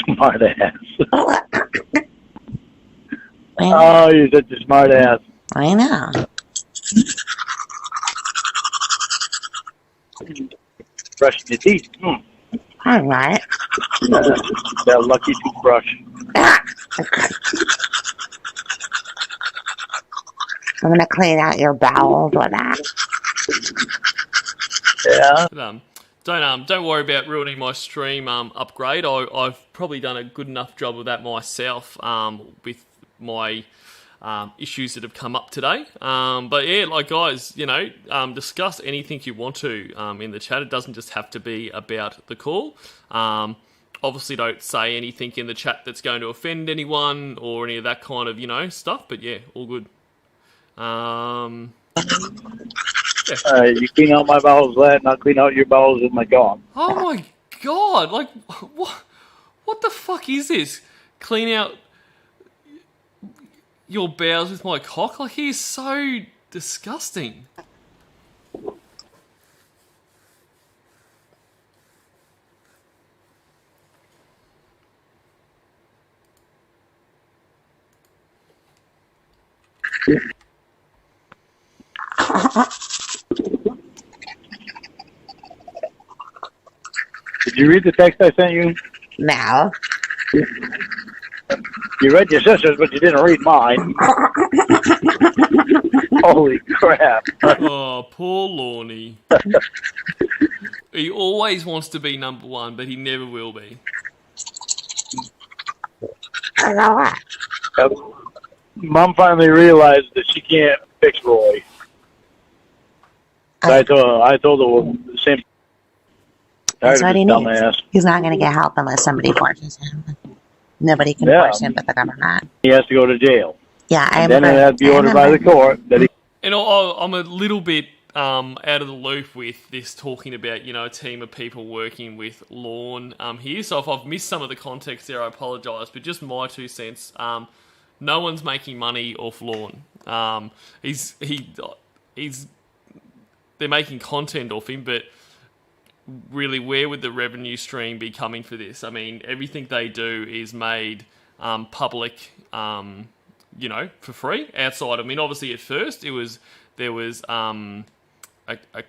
Smart ass. Oh, you're such a smart ass. I know. Brushing your teeth. All right. That lucky toothbrush. I'm going to clean out your bowels with that. Yeah. But, don't worry about ruining my stream upgrade. I've probably done a good enough job of that myself with my issues that have come up today. But yeah, like guys, discuss anything you want to in the chat. It doesn't just have to be about the call. Obviously, don't say anything in the chat that's going to offend anyone or any of that kind of stuff. But yeah, all good. Yeah. You clean out my bowels with that, and I'll clean out your bowels with my cock. Oh my god! Like, what the fuck is this? Clean out your bowels with my cock? Like, he is so disgusting. Did you read the text I sent you? No. You read your sister's, but you didn't read mine. Holy crap. Oh, poor Lorne. He always wants to be number one, but he never will be. I know what. Mom finally realized that she can't fix Roy. I told her the same. That's what he needs. Dumbass. He's not going to get help unless somebody forces him. Nobody can force him but the government. He has to go to jail. Yeah, I Then it has to be ordered by the court. And I'm a little bit out of the loop with this talking about, a team of people working with Lorne here. So if I've missed some of the context there, I apologise. But just my 2 cents, no one's making money off Lorne. They're making content off him, but really, where would the revenue stream be coming for this? I mean, everything they do is made public, for free. Outside, I mean, obviously at first there was a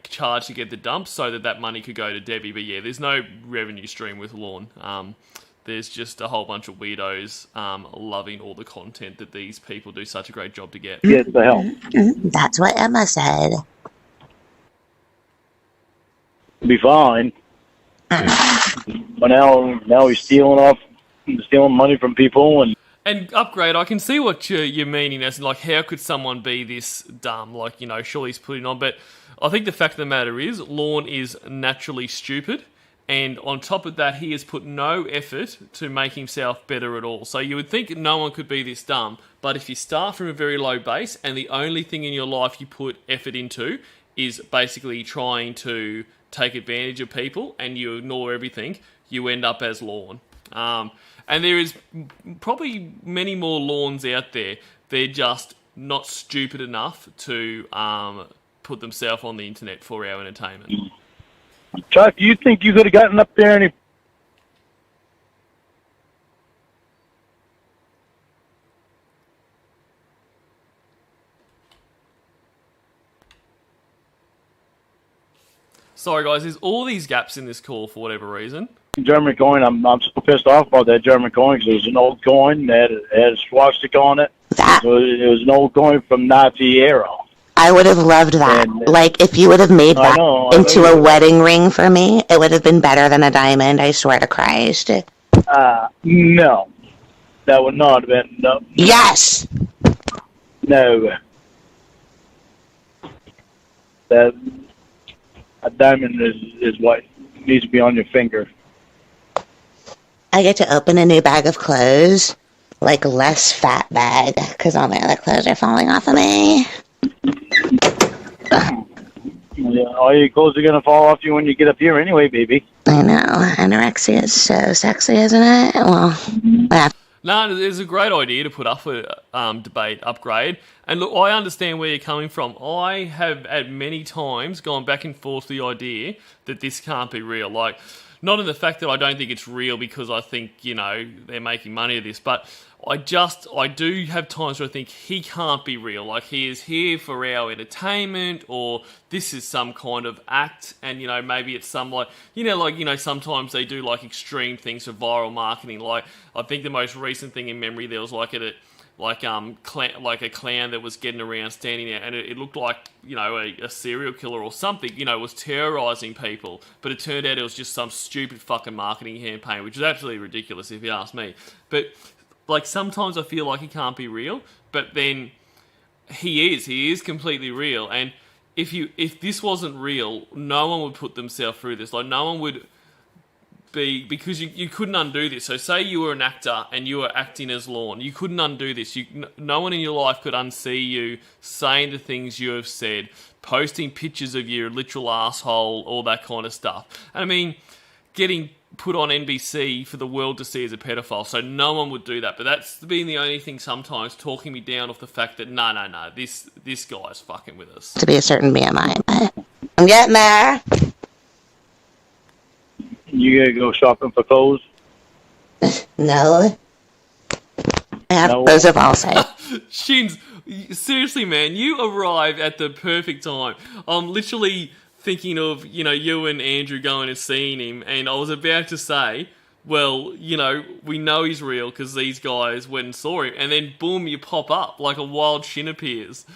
charge to get the dump so that money could go to Debbie. But yeah, there's no revenue stream with Lorne. There's just a whole bunch of weirdos loving all the content that these people do such a great job to get. Get the hell. That's what Emmah said. Be fine. But now he's stealing money from people and Upgrade. I can see what you're meaning as like, how could someone be this dumb? Like, surely he's putting on. But I think the fact of the matter is, Lorne is naturally stupid, and on top of that, he has put no effort to make himself better at all. So you would think no one could be this dumb, but if you start from a very low base, and the only thing in your life you put effort into is basically trying to take advantage of people, and you ignore everything, you end up as Lorne. And there is probably many more Lornes out there. They're just not stupid enough to put themselves on the internet for our entertainment. Chuck, do you think you could have gotten up there and Sorry, guys, there's all these gaps in this call for whatever reason. German coin? I'm so pissed off about that German coin because it was an old coin that had a swastika on it. It was an old coin from Nazi era. I would have loved that. Like, if you would have made that into a wedding ring for me, it would have been better than a diamond, I swear to Christ. No. That would not have been, no. Yes! No. A diamond is what needs to be on your finger. I get to open a new bag of clothes, like less fat bag, because all my other clothes are falling off of me. Yeah, all your clothes are going to fall off you when you get up here anyway, baby. I know. Anorexia is so sexy, isn't it? Well, no, it's a great idea to put up for debate, Upgrade. And look, I understand where you're coming from. I have at many times gone back and forth the idea that this can't be real. Like, not in the fact that I don't think it's real because I think, they're making money of this, but I do have times where I think he can't be real. Like, he is here for our entertainment, or this is some kind of act, and, maybe it's some, sometimes they do, extreme things for viral marketing. Like, I think the most recent thing in memory, there was, a clown that was getting around standing there, and it looked like, a serial killer or something, was terrorising people. But it turned out it was just some stupid fucking marketing campaign, which is absolutely ridiculous if you ask me. But sometimes I feel like he can't be real, but then he is completely real. And if this wasn't real, no one would put themselves through this. Like, no one would be, because you couldn't undo this. So say you were an actor and you were acting as Lorne, you couldn't undo this. No one in your life could unsee you saying the things you have said, posting pictures of your literal asshole, all that kind of stuff. And I mean, getting put on NBC for the world to see as a pedophile, so no one would do that. But that's been the only thing sometimes talking me down off the fact that no, this guy's fucking with us. To be a certain BMI, but I'm getting there. You gotta go shopping for clothes? No. Yeah, No. those have all said. Shins, seriously, man, you arrive at the perfect time. I'm literally thinking of, you and Andrew going and seeing him, and I was about to say, well, we know he's real because these guys went and saw him, and then boom, you pop up like a wild Shin appears.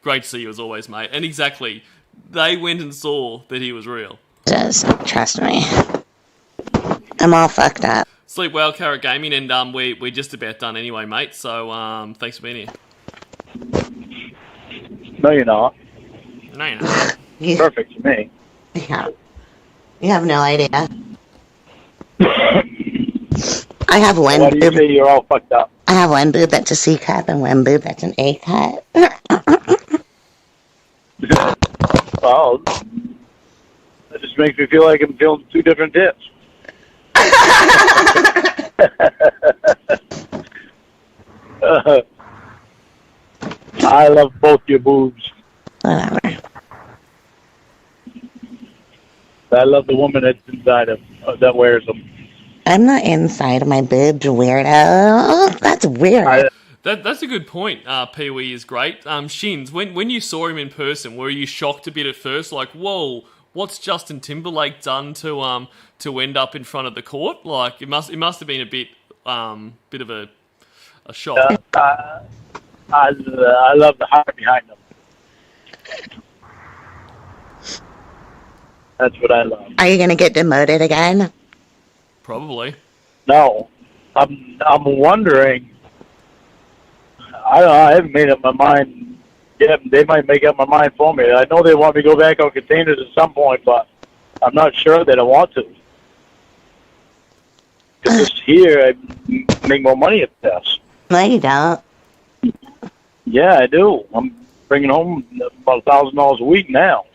Great to see you as always, mate. And exactly, they went and saw that he was real. Just trust me. I'm all fucked up. Sleep well, Carrot Gaming, and we're just about done anyway, mate. So thanks for being here. No, you're not. No, you're not. Perfect for me. Yeah. You have no idea. I have one Why do you boob. say you're all fucked up? I have one boob that's a C cup and one boob that's an A cup. Well, that just makes me feel like I'm feeling two different tips. I love both your boobs. Whatever. I love the woman that's inside of that wears them. I'm not inside of my boobs, weirdo. That's weird. That's a good point. Pee-wee is great. Shins, when you saw him in person, were you shocked a bit at first? Like, whoa, what's Justin Timberlake done to end up in front of the court? Like, it must have been a bit of a shock. I love the heart behind them. That's what I love. Are you gonna get demoted again? Probably. No, I'm wondering. I don't know. I haven't made up my mind. Yeah, they might make up my mind for me. I know they want me to go back on containers at some point, but I'm not sure that I want to. Because here, I make more money at this. No, you don't. Yeah, I do. I'm bringing home about $1,000 a week now.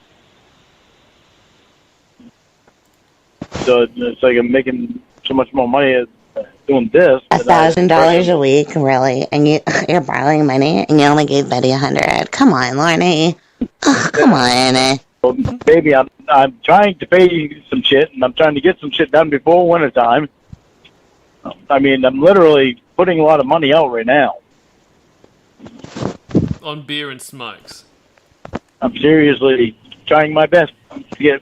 So it's like I'm making so much more money doing this. $1,000 a week, really? And you're borrowing money, and you only gave Betty $100. Come on, Lorne. Oh, come on. So, baby, I'm trying to pay you some shit, and I'm trying to get some shit done before wintertime. I mean, I'm literally putting a lot of money out right now. On beer and smokes. I'm seriously trying my best to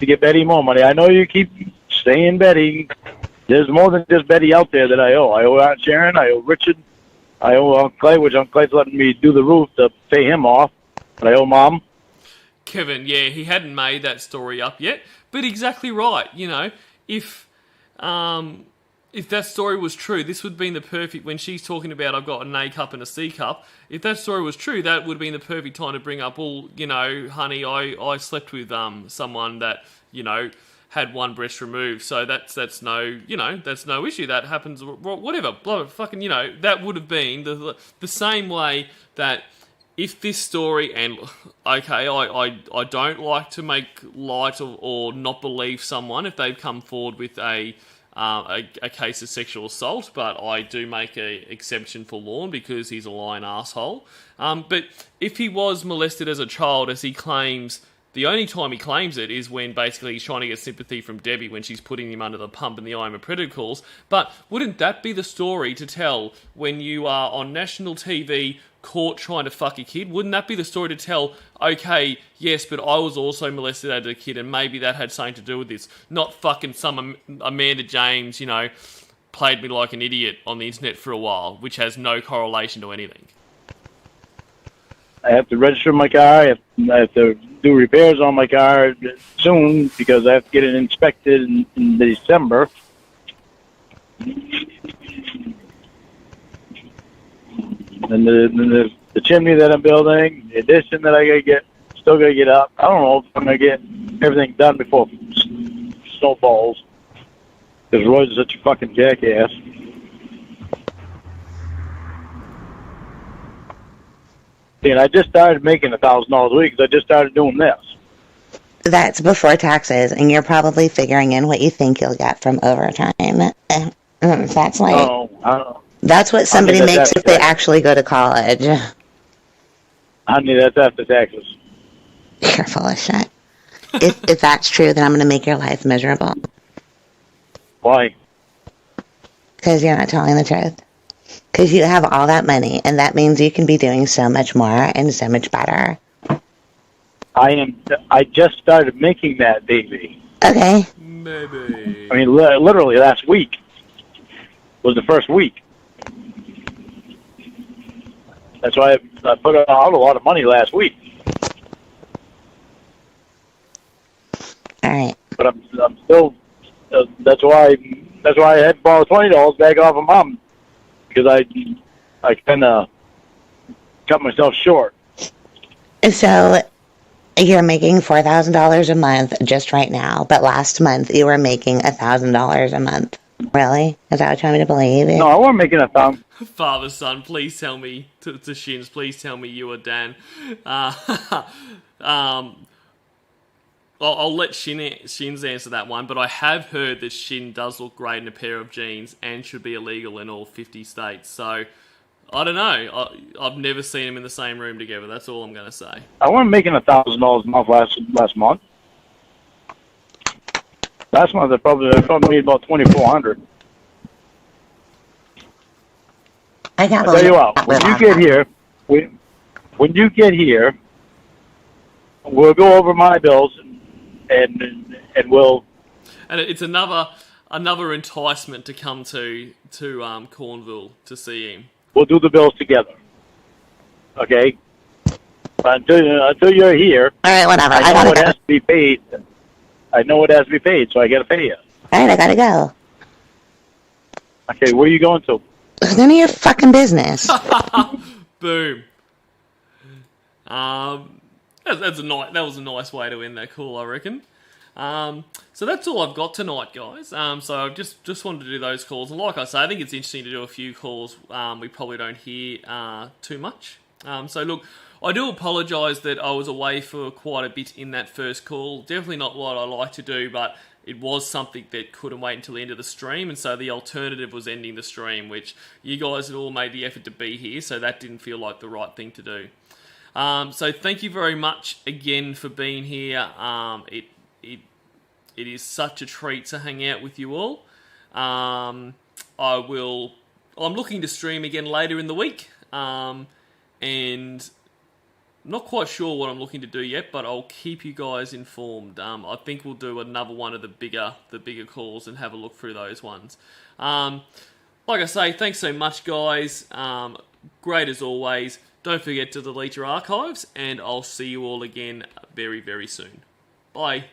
get Betty more money. I know you keep saying Betty. There's more than just Betty out there that I owe. I owe Aunt Sharon. I owe Richard. I owe Uncle Clay, which Uncle Clay's letting me do the roof to pay him off. But I owe Mom. Kevin, yeah, he hadn't made that story up yet, but exactly right. If that story was true, this would have been the perfect, when she's talking about I've got an A cup and a C cup, if that story was true, that would have been the perfect time to bring up, well, honey, I slept with someone that, had one breast removed, so that's no, that's no issue. That happens, whatever, blah, fucking, that would have been the same way that if this story, and okay, I don't like to make light or not believe someone if they've come forward with a case of sexual assault, but I do make an exception for Lorne because he's a lying asshole. But if he was molested as a child, as he claims, the only time he claims it is when basically he's trying to get sympathy from Debbie when she's putting him under the pump and the I'm a Predator calls. But wouldn't that be the story to tell when you are on national TV caught trying to fuck a kid? Wouldn't that be the story to tell, okay, yes, but I was also molested as a kid and maybe that had something to do with this? Not fucking some Amanda James, played me like an idiot on the internet for a while, which has no correlation to anything. I have to register my car. I have to do repairs on my car soon because I have to get it inspected in December. And the chimney that I'm building, the addition that I still gotta get up. I don't know if I'm gonna get everything done before snow falls. Because Roy's such a fucking jackass. And I just started making $1,000 a week because I just started doing this. That's before taxes, and you're probably figuring in what you think you'll get from overtime. That's like... Oh, I don't know. That's what somebody makes if they actually go to college. Honey, that's after taxes. You're full of shit. If that's true, then I'm going to make your life miserable. Why? Because you're not telling the truth. Because you have all that money, and that means you can be doing so much more and so much better. I just started making that baby. Okay. Maybe. I mean, literally last week was the first week. That's why I put out a lot of money last week. All right. But I'm still. That's why I had to borrow $20 back off of Mom, because I kind of cut myself short. So you're making $4,000 a month just right now, but last month you were making $1,000 a month. Really? Is that what you want me to believe? No, I wasn't making $1,000. Father, son, please tell me, to Shins, please tell me you are Dan. I'll let Shins answer that one, but I have heard that Shin does look great in a pair of jeans and should be illegal in all 50 states. So, I don't know. I've never seen them in the same room together. That's all I'm going to say. I wasn't making $1,000 a month last month. Last month I probably made about $2,400. I can't I'll tell you what. When you get here, we'll go over my bills, and we'll. And it's another enticement to come to Cornville to see him. We'll do the bills together. Okay. But until you're here, all right, whatever. I know it has to be paid. I know it has to be paid, so I got to pay you. All right, I gotta go. Okay, where are you going to? It's none of your fucking business. Boom. That was a nice way to end that call, I reckon. So that's all I've got tonight, guys. So I just wanted to do those calls, and like I say, I think it's interesting to do a few calls we probably don't hear too much. So look, I do apologise that I was away for quite a bit in that first call. Definitely not what I like to do, but it was something that couldn't wait until the end of the stream, and so the alternative was ending the stream, which you guys had all made the effort to be here, so that didn't feel like the right thing to do. So thank you very much again for being here. It is such a treat to hang out with you all. I'm looking to stream again later in the week, and not quite sure what I'm looking to do yet, but I'll keep you guys informed. I think we'll do another one of the bigger calls and have a look through those ones. Like I say, thanks so much, guys. Great as always. Don't forget to delete your archives, and I'll see you all again very, very soon. Bye.